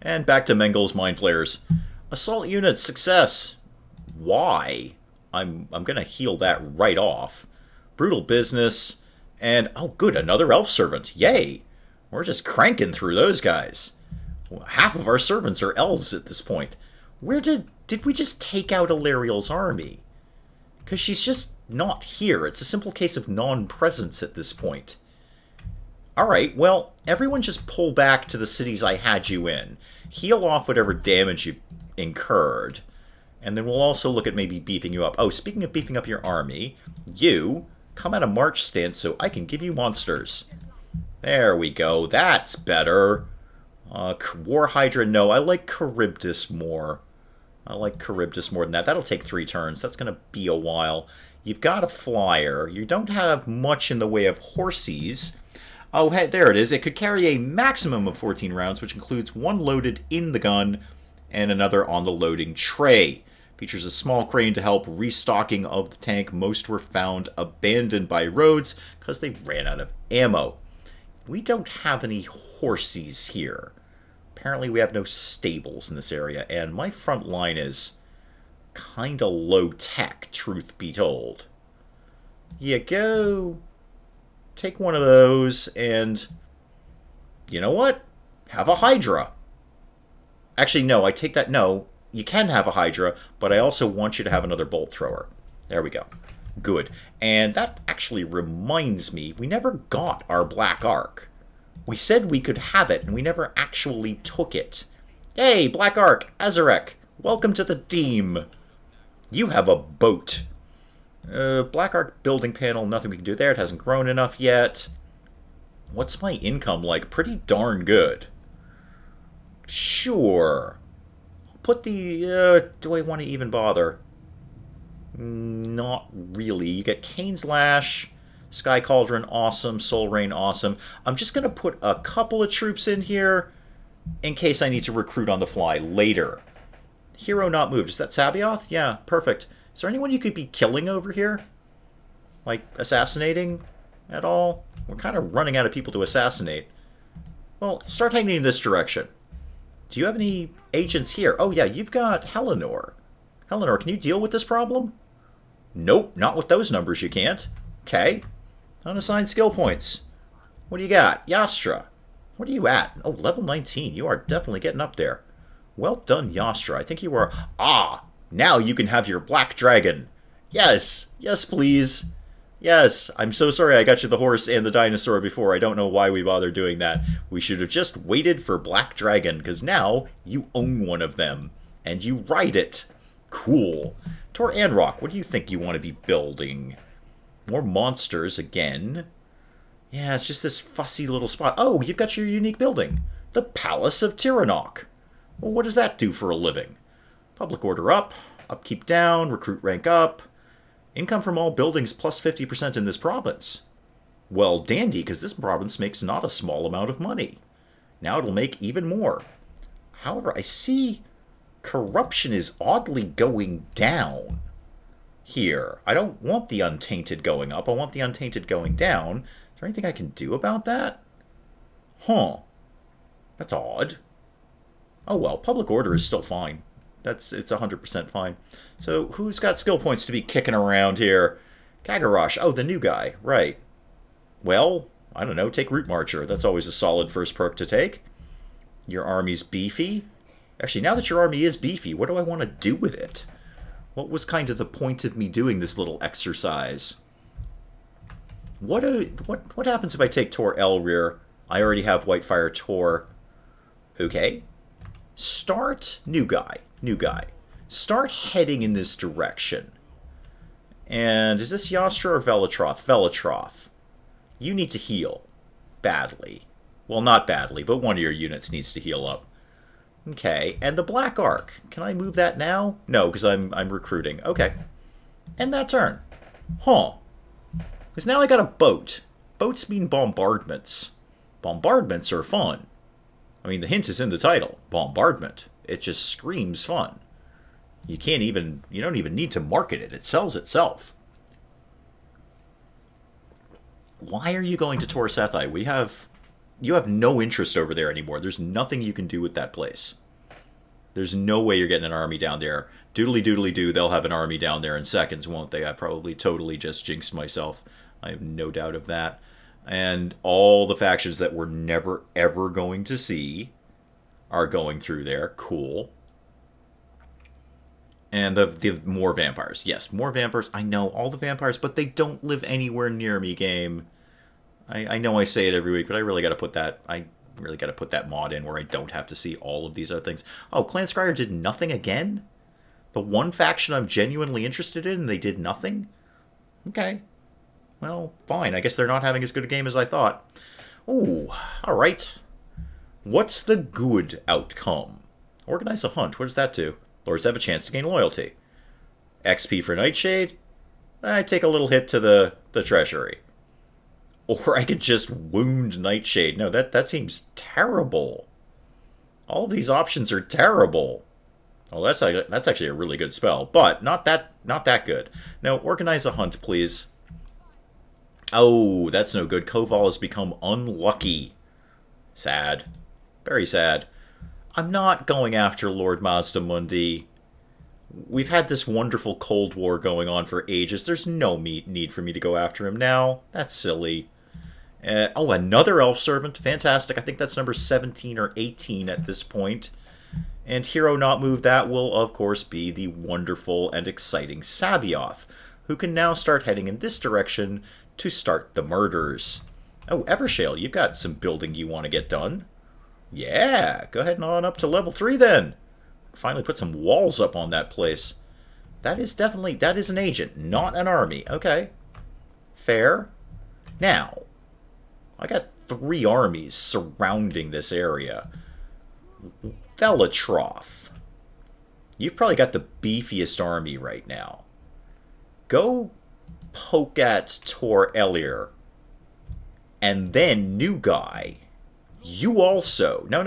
And back to Mengel's Mind Flayers. Assault units, success. Why? I'm gonna heal that right off. Brutal business. And, oh good, another elf servant. Yay! We're just cranking through those guys. Half of our servants are elves at this point. Where did we just take out Alariel's army? Because she's just not here. It's a simple case of non-presence at this point. Alright, well, everyone just pull back to the cities I had you in. Heal off whatever damage you incurred. And then we'll also look at maybe beefing you up. Oh, speaking of beefing up your army, you come out of March stance so I can give you monsters. There we go. That's better. War Hydra, no. I like Charybdis more. I like Charybdis more than that. That'll take 3 turns. That's going to be a while. You've got a flyer. You don't have much in the way of horsies. Oh, hey, there it is. It could carry a maximum of 14 rounds, which includes 1 loaded in the gun and another on the loading tray. Features a small crane to help restocking of the tank. Most were found abandoned by roads because they ran out of ammo. We don't have any horsies here. Apparently we have no stables in this area, and my front line is kinda low-tech, truth be told. You go take one of those, and you know what? Have a Hydra. Actually, no, I take that. No, you can have a Hydra, but I also want you to have another bolt thrower. There we go. Good. And that actually reminds me, we never got our Black Ark. We said we could have it, and we never actually took it. Hey, Black Ark, Azarek, welcome to the team. You have a boat. Black Ark building panel, nothing we can do there. It hasn't grown enough yet. What's my income like? Pretty darn good. Sure. I'll put the... do I want to even bother? Not really. You get Cain's Lash, Sky Cauldron, awesome. Soul Rain, awesome. I'm just going to put a couple of troops in here in case I need to recruit on the fly later. Hero not moved. Is that Sabaoth? Yeah, perfect. Is there anyone you could be killing over here? Like, assassinating at all? We're kind of running out of people to assassinate. Well, start heading in this direction. Do you have any agents here? Oh, yeah, you've got Helenor. Helenor, can you deal with this problem? Nope, not with those numbers you can't. Okay. Unassigned skill points. What do you got? Yastra. What are you at? Oh, level 19. You are definitely getting up there. Well done, Yastra. I think you are... Ah! Now you can have your Black Dragon. Yes! Yes, please. Yes. I'm so sorry I got you the horse and the dinosaur before. I don't know why we bothered doing that. We should have just waited for Black Dragon, because now you own one of them. And you ride it. Cool. Tor Anrock, what do you think you want to be building? More monsters again. Yeah, it's just this fussy little spot. Oh, you've got your unique building. The Palace of Tiranoc. Well, what does that do for a living? Public order up, upkeep down, recruit rank up. Income from all buildings plus 50% in this province. Well, dandy, because this province makes not a small amount of money. Now it'll make even more. However, I see corruption is oddly going down here. I don't want the untainted going up. I want the untainted going down. Is there anything I can do about that? Huh. That's odd. Oh well, public order is still fine. It's 100% fine. So who's got skill points to be kicking around here? Kagarosh. Oh, the new guy. Right. Well, I don't know. Take Root Marcher. That's always a solid first perk to take. Your army's beefy. Actually, now that your army is beefy, what do I want to do with it? What was kind of the point of me doing this little exercise? What happens if I take Tor Elrear? I already have Whitefire Tor. Okay. Start... New guy. New guy. Start heading in this direction. And is this Yastra or Velatroth? Velatroth. You need to heal. Badly. Well, not badly, but one of your units needs to heal up. Okay, and the Black Ark. Can I move that now? No, because I'm recruiting. Okay. End that turn. Huh. Because now I got a boat. Boats mean bombardments. Bombardments are fun. I mean, the hint is in the title. Bombardment. It just screams fun. You don't even need to market it. It sells itself. Why are you going to Tor Sethai? You have no interest over there anymore. There's nothing you can do with that place. There's no way you're getting an army down there. Doodly doodly doo, they'll have an army down there in seconds, won't they? I probably totally just jinxed myself. I have no doubt of that. And all the factions that we're never, ever going to see are going through there. Cool. And the more vampires. Yes, more vampires. I know, all the vampires, but they don't live anywhere near me, game. I know I say it every week, but I really got to put that mod in where I don't have to see all of these other things. Oh, Clan Scryer did nothing again? The one faction I'm genuinely interested in, they did nothing? Okay. Well, fine. I guess they're not having as good a game as I thought. Ooh, alright. What's the good outcome? Organize a hunt. What does that do? Lords have a chance to gain loyalty. XP for Nightshade? I take a little hit to the treasury. Or I could just wound Nightshade. No, that seems terrible. All of these options are terrible. Oh, that's actually a really good spell, but not that good. No, organize a hunt, please. Oh, that's no good. Koval has become unlucky. Sad. Very sad. I'm not going after Lord Mazdamundi. We've had this wonderful Cold War going on for ages. There's no need for me to go after him now. That's silly. Oh, another elf servant. Fantastic. I think that's number 17 or 18 at this point. And hero not moved, that will, of course, be the wonderful and exciting Sabioth, who can now start heading in this direction to start the murders. Oh, Evershale, you've got some building you want to get done. Yeah, go ahead and on up to level 3 then. Finally put some walls up on that place. That is an agent, not an army. Okay. Fair. Now, I got 3 armies surrounding this area. Velatroth. You've probably got the beefiest army right now. Go poke at Tor Elir. And then new guy. You also. No.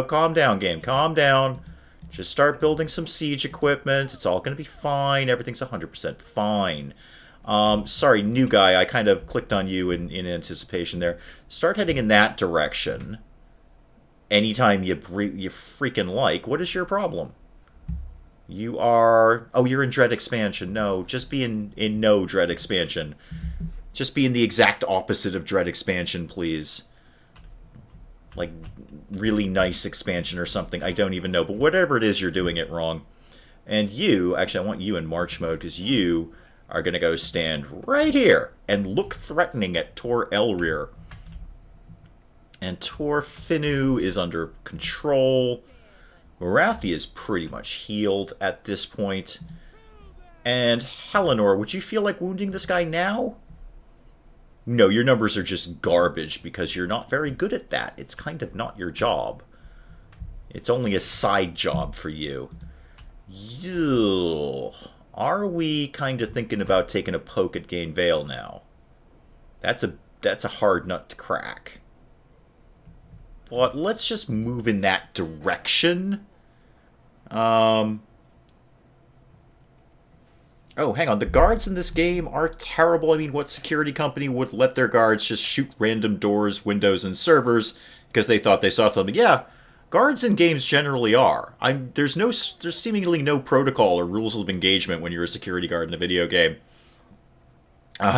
Calm down, game. Calm down. Just start building some siege equipment. It's all going to be fine. Everything's 100% fine. Sorry, new guy. I kind of clicked on you in anticipation there. Start heading in that direction. Anytime you freaking like. What is your problem? You are... Oh, you're in Dread Expansion. No, just be in no Dread Expansion. Just be in the exact opposite of Dread Expansion, please. Like, really nice expansion or something. I don't even know. But whatever it is, you're doing it wrong. And you... Actually, I want you in March mode, because you are going to go stand right here and look threatening at Tor Elrir. And Tor Finnu is under control. Morathi is pretty much healed at this point. And Helenor, would you feel like wounding this guy now? No, your numbers are just garbage because you're not very good at that. It's kind of not your job. It's only a side job for you. Are we kind of thinking about taking a poke at Gain Vale now? That's a hard nut to crack. But let's just move in that direction. Oh, hang on. The guards in this game are terrible. I mean, what security company would let their guards just shoot random doors, windows, and servers because they thought they saw something? Yeah, guards in games generally are. There's seemingly no protocol or rules of engagement when you're a security guard in a video game.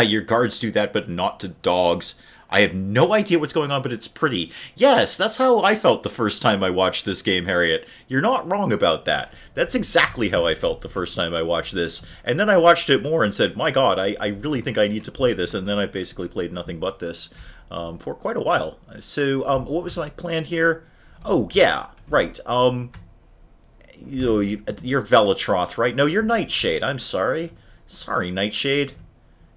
Your guards do that, but not to dogs. I have no idea what's going on, but it's pretty. Yes, that's how I felt the first time I watched this game, Harriet. You're not wrong about that. That's exactly how I felt the first time I watched this. And then I watched it more and said, my god, I really think I need to play this. And then I basically played nothing but this for quite a while. So, what was my plan here? Oh, yeah, right. You're Velatroth, right? No, you're Nightshade. I'm sorry. Sorry, Nightshade.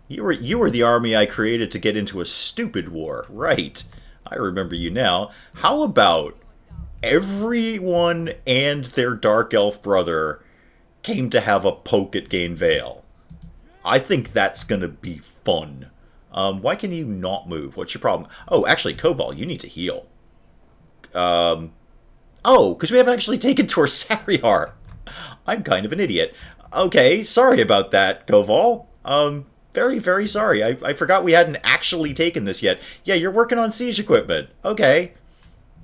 You were the army I created to get into a stupid war. Right. I remember you now. How about everyone and their Dark Elf brother came to have a poke at Gain Vale? I think that's going to be fun. Why can you not move? What's your problem? Oh, actually, Koval, you need to heal. Oh, because we haven't actually taken Torsariar. I'm kind of an idiot. Okay, sorry about that, Koval. Very, very sorry. I forgot we hadn't actually taken this yet. Yeah, you're working on siege equipment. Okay.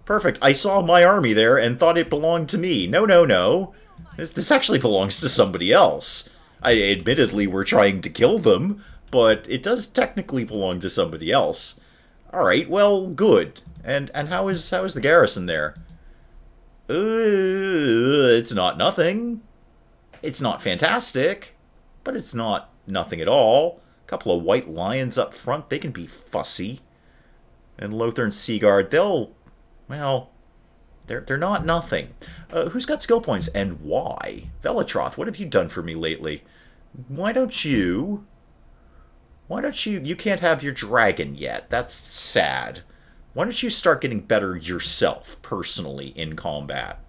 Perfect. I saw my army there and thought it belonged to me. No. This actually belongs to somebody else. Admittedly, we're trying to kill them, but it does technically belong to somebody else. Alright, well, good. And how is the garrison there? It's not nothing. It's not fantastic, but it's not nothing at all. A couple of white lions up front, they can be fussy. And Lothar Seaguard, they're not nothing. Who's got skill points and why? Velatroth, what have you done for me lately? Why don't you Why don't you... You can't have your dragon yet. That's sad. Why don't you start getting better yourself, personally, in combat?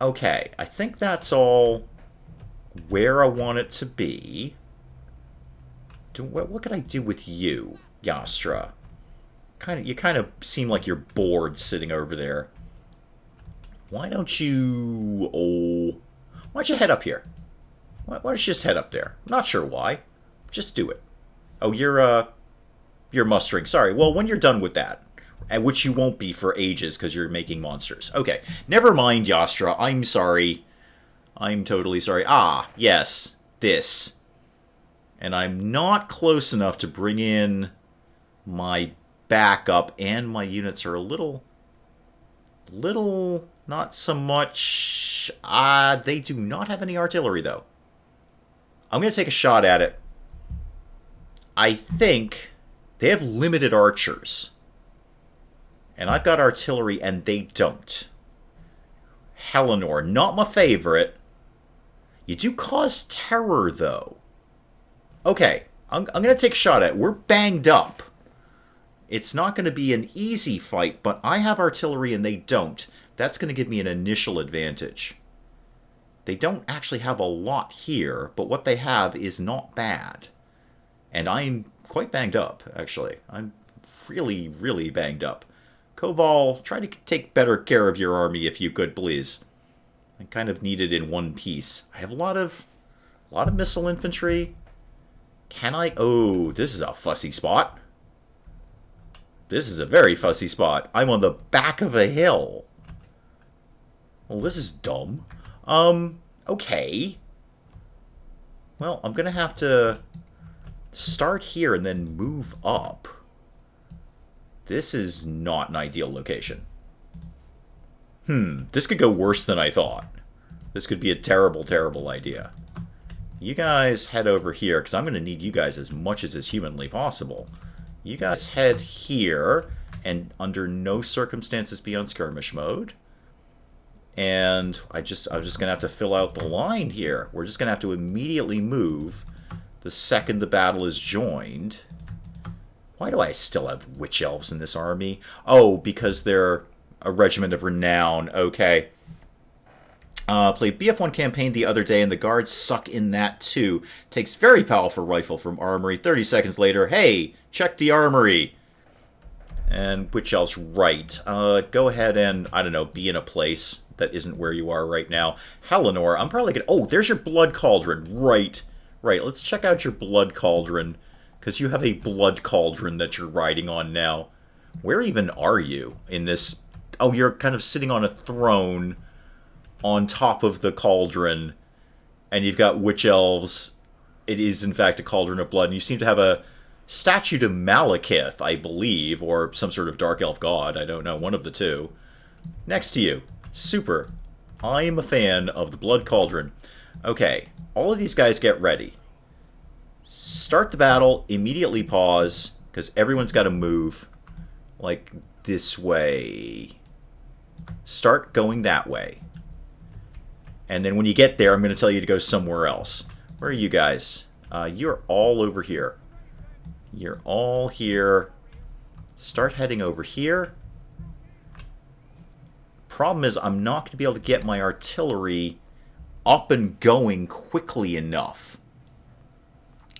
Okay, I think that's all where I want it to be. What could I do with you, Yastra? You kind of seem like you're bored sitting over there. Why don't you... Oh... Why don't you head up here? Why don't you just head up there? I'm not sure why. Just do it. Oh, you're mustering. Sorry. Well, when you're done with that, and which you won't be for ages because you're making monsters. Okay. Never mind, Yastra. I'm sorry. I'm totally sorry. Ah, yes. This. And I'm not close enough to bring in my backup, and my units are a little, not so much. They do not have any artillery, though. I'm going to take a shot at it. I think they have limited archers. And I've got artillery, and they don't. Helenor, not my favorite. You do cause terror, though. Okay, I'm going to take a shot at it. We're banged up. It's not going to be an easy fight, but I have artillery and they don't. That's going to give me an initial advantage. They don't actually have a lot here, but what they have is not bad. And I'm quite banged up, actually. I'm really, really banged up. Koval, try to take better care of your army if you could, please. I kind of need it in one piece. I have a lot of missile infantry. Can I? Oh, this is a fussy spot. This is a very fussy spot. I'm on the back of a hill. Well, this is dumb. Okay. Well, I'm going to have to start here and then move up. This is not an ideal location. This could go worse than I thought. This could be a terrible, terrible idea. You guys head over here, because I'm going to need you guys as much as is humanly possible. You guys head here, and under no circumstances be on skirmish mode. And I'm just going to have to fill out the line here. We're just going to have to immediately move the second the battle is joined. Why do I still have witch elves in this army? Oh, because they're a regiment of renown. Okay. Played BF1 campaign the other day, and the guards suck in that too. Takes very powerful rifle from armory. 30 seconds later, hey, check the armory. And witch elves, right. Go ahead and, I don't know, be in a place that isn't where you are right now. Helenor, I'm probably gonna... Oh, there's your blood cauldron. Right. Right, let's check out your blood cauldron. Because you have a blood cauldron that you're riding on now. Where even are you in this... Oh, you're kind of sitting on a throne on top of the cauldron, and you've got witch elves. It is, in fact, a cauldron of blood, and you seem to have a statue to Malekith, I believe, or some sort of dark elf god, I don't know, one of the two. Next to you. Super. I am a fan of the blood cauldron. Okay, all of these guys get ready. Start the battle, immediately pause, because everyone's got to move, like, this way. Start going that way. And then when you get there, I'm going to tell you to go somewhere else. Where are you guys? You're all over here. You're all here. Start heading over here. Problem is, I'm not going to be able to get my artillery up and going quickly enough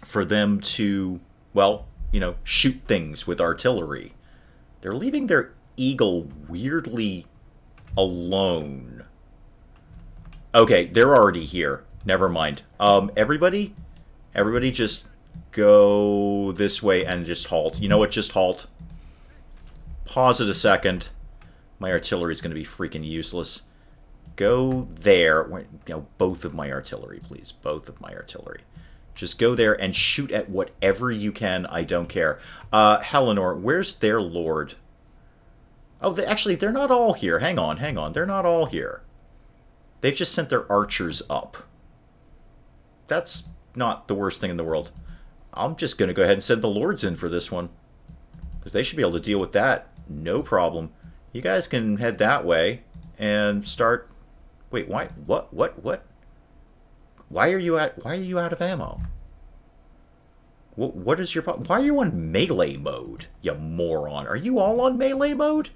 for them to, well, you know, shoot things with artillery. They're leaving their eagle weirdly alone. Okay, they're already here. Never mind. Everybody just go this way and just halt. You know what? Just halt. Pause it a second. My artillery is going to be freaking useless. Go there. You know, both of my artillery, please. Both of my artillery. Just go there and shoot at whatever you can. I don't care. Helenor, where's their lord? Oh, actually, they're not all here. Hang on, hang on. They're not all here. They've just sent their archers up. That's not the worst thing in the world. I'm just going to go ahead and send the lords in for this one. Because they should be able to deal with that. No problem. You guys can head that way and start... Wait, why? What? Why are you out of ammo? What is your problem? Why are you on melee mode, you moron? Are you all on melee mode?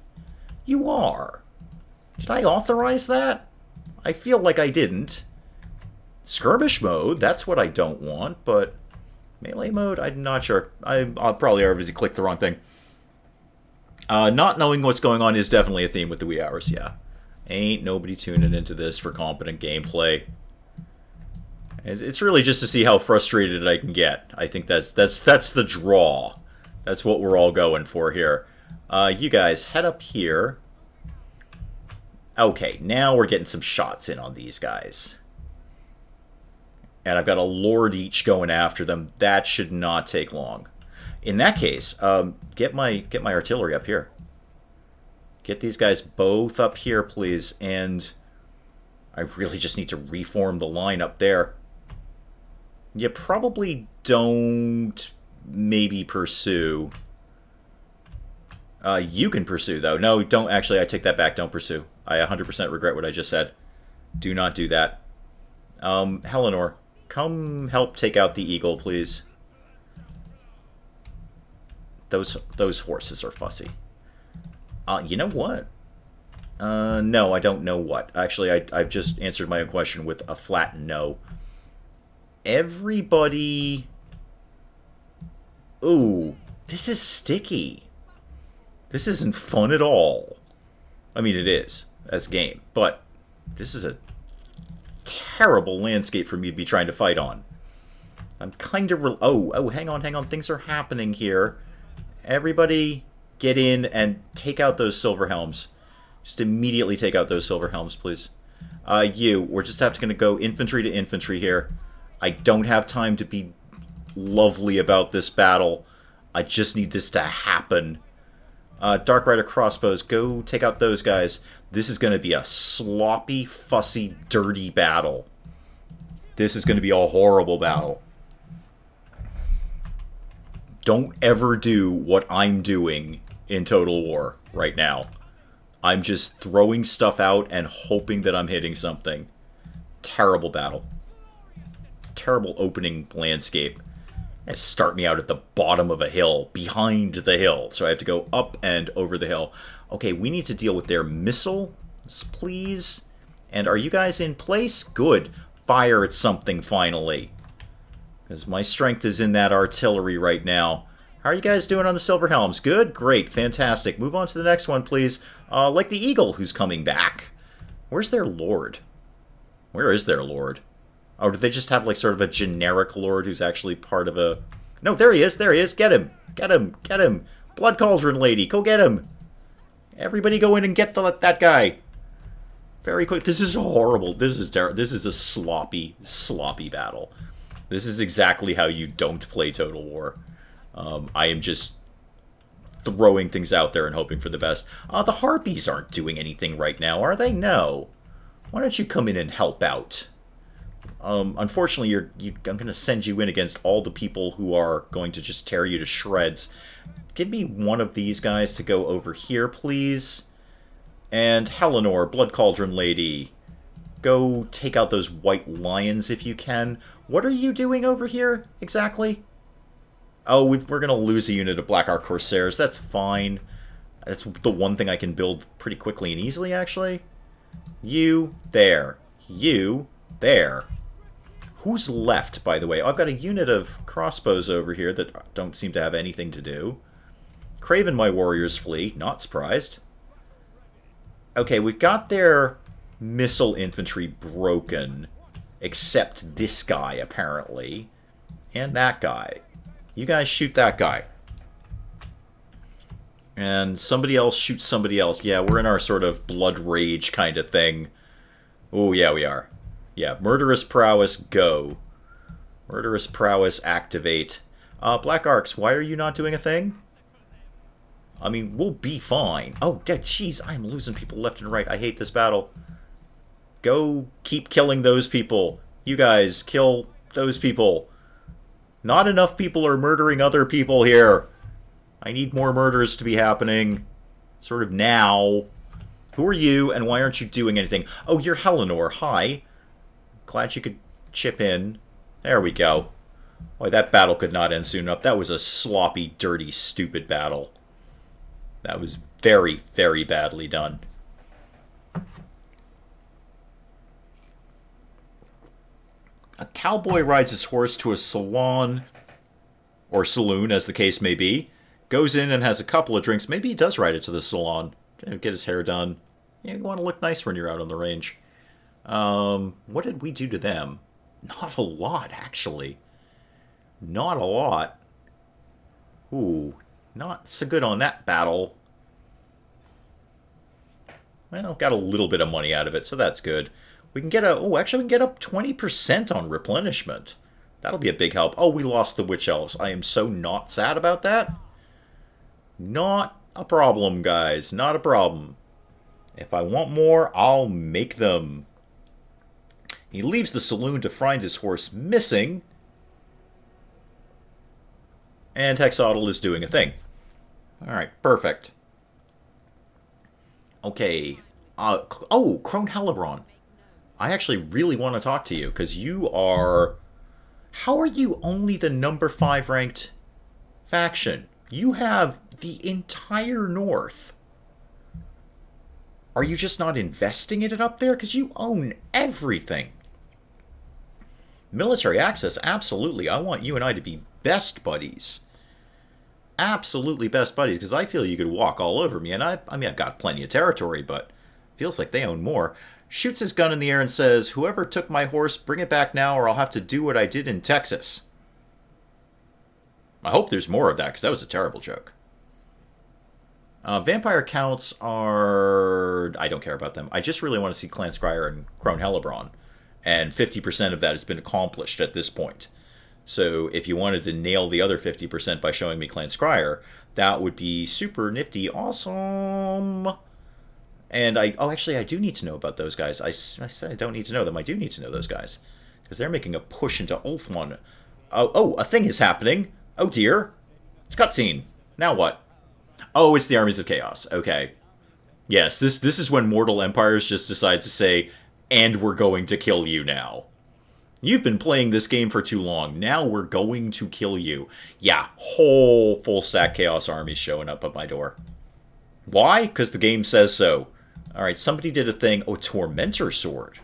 You are. Did I authorize that? I feel like I didn't. Skirmish mode, that's what I don't want, but melee mode, I'm not sure. I'll probably obviously click the wrong thing. Not knowing what's going on is definitely a theme with the wee hours, yeah. Ain't nobody tuning into this for competent gameplay. It's really just to see how frustrated I can get. I think that's the draw. That's what we're all going for here. You guys, head up here. Okay, now we're getting some shots in on these guys. And I've got a lord each going after them. That should not take long. In that case, get my artillery up here. Get these guys both up here, please. And I really just need to reform the line up there. You probably don't maybe pursue. You can pursue, though. No, don't. Actually, I take that back. Don't pursue. I 100% regret what I just said. Do not do that. Helenor, come help take out the eagle, please. Those horses are fussy. You know what? No, I don't know what. Actually, I've just answered my own question with a flat no. Everybody... Ooh, this is sticky. This isn't fun at all. I mean, it is, as a game, but this is a terrible landscape for me to be trying to fight on. I'm kind of... Oh, hang on. Things are happening here. Everybody get in and take out those silver helms. Just immediately take out those silver helms, please. We're just going to go infantry to infantry here. I don't have time to be lovely about this battle. I just need this to happen. Dark Rider crossbows, go take out those guys. This is going to be a sloppy, fussy, dirty battle. This is going to be a horrible battle. Don't ever do what I'm doing in Total War right now. I'm just throwing stuff out and hoping that I'm hitting something. Terrible battle. Terrible opening landscape. And start me out at the bottom of a hill, behind the hill. So I have to go up and over the hill. Okay, we need to deal with their missiles, please. And are you guys in place? Good. Fire at something finally. Because my strength is in that artillery right now. How are you guys doing on the Silver Helms? Good? Great. Fantastic. Move on to the next one, please. Like the Eagle, who's coming back. Where's their lord? Where is their lord? Oh, did they just have, like, sort of a generic lord who's actually part of a... No, there he is. There he is. Get him. Get him. Get him. Blood Cauldron lady. Go get him. Everybody go in and get that guy. Very quick. This is horrible. This is terrible. This is a sloppy, sloppy battle. This is exactly how you don't play Total War. I am just throwing things out there and hoping for the best. The Harpies aren't doing anything right now, are they? No. Why don't you come in and help out? Unfortunately, I'm going to send you in against all the people who are going to just tear you to shreds. Give me one of these guys to go over here, please. And Helenor, Blood Cauldron Lady, go take out those white lions if you can. What are you doing over here, exactly? Oh, we're going to lose a unit of Black Ark Corsairs. That's fine. That's the one thing I can build pretty quickly and easily, actually. You, there. You, there. Who's left, by the way? Oh, I've got a unit of crossbows over here that don't seem to have anything to do. Craven my warriors flee. Not surprised. Okay, we've got their missile infantry broken. Except this guy, apparently. And that guy. You guys shoot that guy. And somebody else shoots somebody else. Yeah, we're in our sort of blood rage kind of thing. Oh, yeah, we are. Yeah, Murderous Prowess, go. Murderous Prowess, activate. Black Arcs, why are you not doing a thing? I mean, we'll be fine. Oh, jeez, I'm losing people left and right. I hate this battle. Go keep killing those people. You guys, kill those people. Not enough people are murdering other people here. I need more murders to be happening. Sort of now. Who are you, and why aren't you doing anything? Oh, you're Helenor. Hi. Glad you could chip in. There we go. Boy, that battle could not end soon enough. That was a sloppy, dirty, stupid battle. That was very, very badly done. A cowboy rides his horse to a salon, or saloon, as the case may be, goes in and has a couple of drinks. Maybe he does ride it to the salon, get his hair done. You want to look nice when you're out on the range. What did we do to them? Not a lot, actually. Not a lot. Ooh, not so good on that battle. Well, got a little bit of money out of it, so that's good. We can get a... Oh, actually, we can get up 20% on replenishment. That'll be a big help. Oh, we lost the Witch Elves. I am so not sad about that. Not a problem, guys. Not a problem. If I want more, I'll make them. He leaves the saloon to find his horse missing. And Hexodal is doing a thing. Alright, perfect. Okay. Oh, Crone Helebron. I actually really want to talk to you, because you are... How are you only the number 5 ranked faction? You have the entire North. Are you just not investing in it up there? Because you own everything. Military access, absolutely. I want you and I to be best buddies. Absolutely best buddies, because I feel you could walk all over me. And I mean, I've got plenty of territory, but feels like they own more. Shoots his gun in the air and says, "Whoever took my horse, bring it back now, or I'll have to do what I did in Texas." I hope there's more of that, because that was a terrible joke. Vampire counts are... I don't care about them. I just really want to see Clan Scryer and Crone Helebron. And 50% of that has been accomplished at this point. So if you wanted to nail the other 50% by showing me Clan Scryer, that would be super nifty. Awesome! And actually, I do need to know about those guys. I said I don't need to know them. I do need to know those guys. Because they're making a push into Ulthuan. Oh, a thing is happening. Oh dear. It's cutscene. Now what? Oh, it's the Armies of Chaos. Okay. Yes, this is when Mortal Empires just decides to say, and we're going to kill you now. You've been playing this game for too long. Now we're going to kill you. Yeah, whole full stack Chaos armies showing up at my door. Why? Because the game says so. Alright, somebody did a thing. Oh, Tormentor Sword.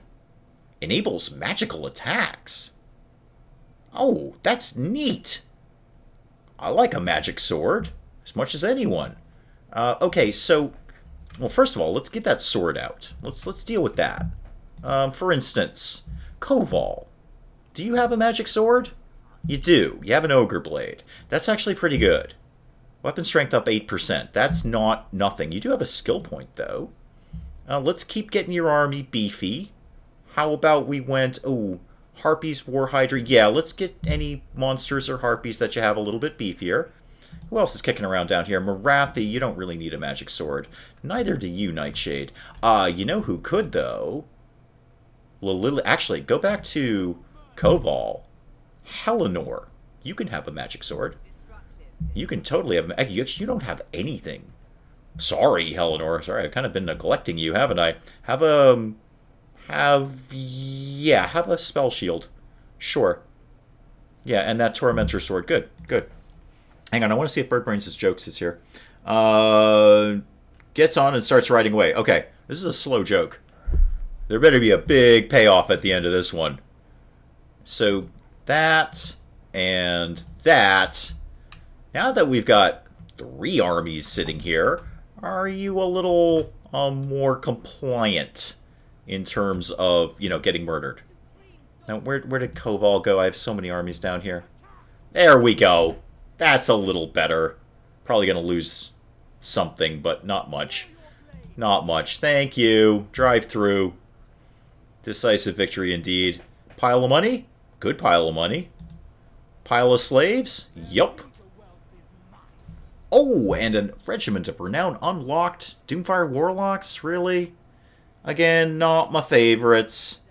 Enables magical attacks. Oh, that's neat. I like a magic sword. As much as anyone. Okay, so... Well, first of all, let's get that sword out. Let's deal with that. For instance, Koval. Do you have a magic sword? You do. You have an Ogre Blade. That's actually pretty good. Weapon strength up 8%. That's not nothing. You do have a skill point, though. Let's keep getting your army beefy. How about we went... Oh, Harpies, War Hydra. Yeah, let's get any monsters or Harpies that you have a little bit beefier. Who else is kicking around down here? Marathi, you don't really need a magic sword. Neither do you, Nightshade. You know who could, though? Actually, go back to Koval. Helenor. You can have a magic sword. You can totally have... You don't have anything. Sorry, Helenor. Sorry, I've kind of been neglecting you, haven't I? Have a spell shield. Sure. Yeah, and that Tormentor Sword. Good, good. Hang on, I want to see if Birdbrains' jokes is here. Gets on and starts riding away. Okay, this is a slow joke. There better be a big payoff at the end of this one. So, that and that. Now that we've got 3 armies sitting here, are you a little more compliant in terms of, getting murdered? Now, where did Koval go? I have so many armies down here. There we go. That's a little better. Probably going to lose something, but not much. Not much. Thank you. Drive through. Decisive victory indeed. Pile of money? Good pile of money. Pile of slaves? Yup. Oh, and a regiment of renown unlocked. Doomfire Warlocks? Really? Again, not my favorites.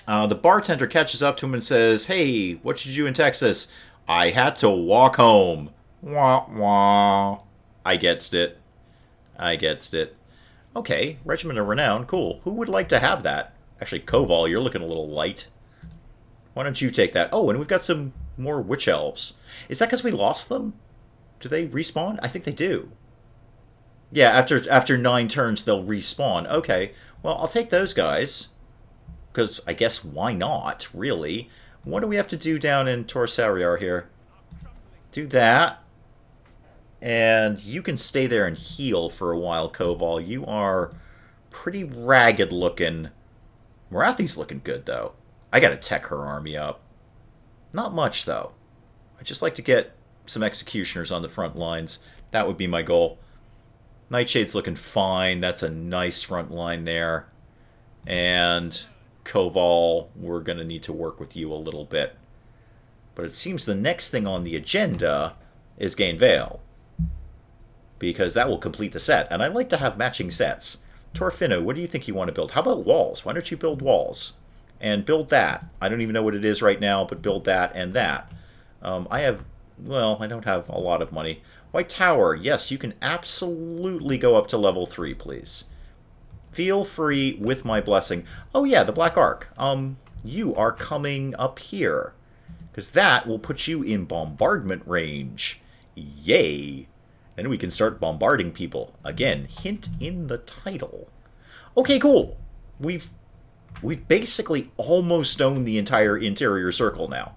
The bartender catches up to him and says, "Hey, what did you do in Texas?" "I had to walk home." Wah, wah. I gets it. I gets it. Okay, Regiment of Renown, cool. Who would like to have that? Actually, Koval, you're looking a little light. Why don't you take that? Oh, and we've got some more witch elves. Is that because we lost them? Do they respawn? I think they do. Yeah, after 9 turns, they'll respawn. Okay, well, I'll take those guys. Because I guess why not, really? What do we have to do down in Torsariar here? Do that. And you can stay there and heal for a while, Koval. You are pretty ragged looking. Marathi's looking good, though. I gotta tech her army up. Not much, though. I'd just like to get some executioners on the front lines. That would be my goal. Nightshade's looking fine. That's a nice front line there. And Koval, we're going to need to work with you a little bit. But it seems the next thing on the agenda is Gain Vale. Because that will complete the set. And I like to have matching sets. Torfino, what do you think you want to build? How about walls? Why don't you build walls? And build that. I don't even know what it is right now, but build that and that. I have, well, I don't have a lot of money. White Tower, yes, you can absolutely go up to level 3, please. Feel free with my blessing. Oh yeah, the Black Ark. You are coming up here. Because that will put you in bombardment range. Yay! Then we can start bombarding people. Again, hint in the title. Okay, cool. We've basically almost owned the entire interior circle now.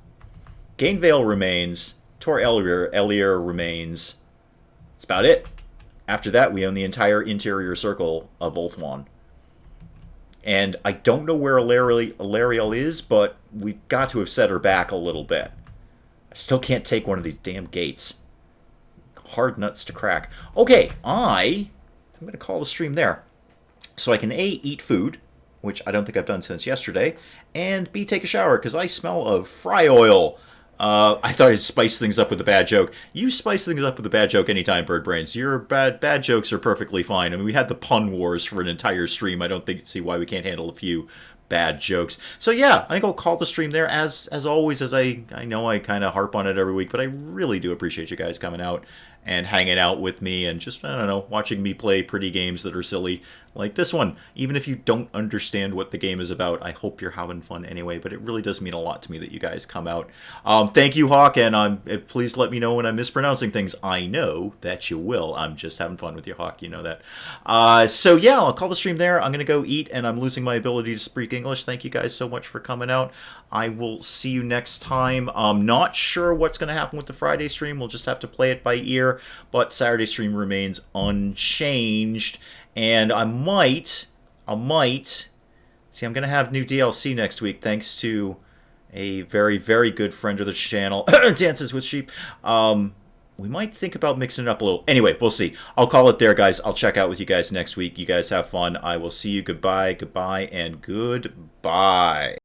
Gain Vale remains. Tor Elier remains. That's about it. After that, we own the entire interior circle of Ulthuan. And I don't know where Alariel is, but we've got to have set her back a little bit. I still can't take one of these damn gates. Hard nuts to crack. Okay, I'm going to call the stream there. So I can A, eat food, which I don't think I've done since yesterday, and B, take a shower, because I smell of fry oil. I thought I'd spice things up with a bad joke. You spice things up with a bad joke anytime, Bird Brains. Your bad jokes are perfectly fine. I mean, we had the pun wars for an entire stream. I don't see why we can't handle a few bad jokes. So yeah, I think I'll call the stream there. As always, as I know I kind of harp on it every week, but I really do appreciate you guys coming out and hanging out with me and just, I don't know, watching me play pretty games that are silly like this one. Even if you don't understand what the game is about, I hope you're having fun anyway, but it really does mean a lot to me that you guys come out. Thank you, Hawk, and please let me know when I'm mispronouncing things. I know that you will. I'm just having fun with you, Hawk. You know that. So yeah, I'll call the stream there. I'm going to go eat, and I'm losing my ability to speak English. Thank you guys so much for coming out. I will see you next time. I'm not sure what's going to happen with the Friday stream. We'll just have to play it by ear, but Saturday stream remains unchanged. And I might, see, I'm going to have new DLC next week, thanks to a very, very good friend of the channel, Dances with Sheep. We might think about mixing it up a little. Anyway, we'll see. I'll call it there, guys. I'll check out with you guys next week. You guys have fun. I will see you. Goodbye, and goodbye.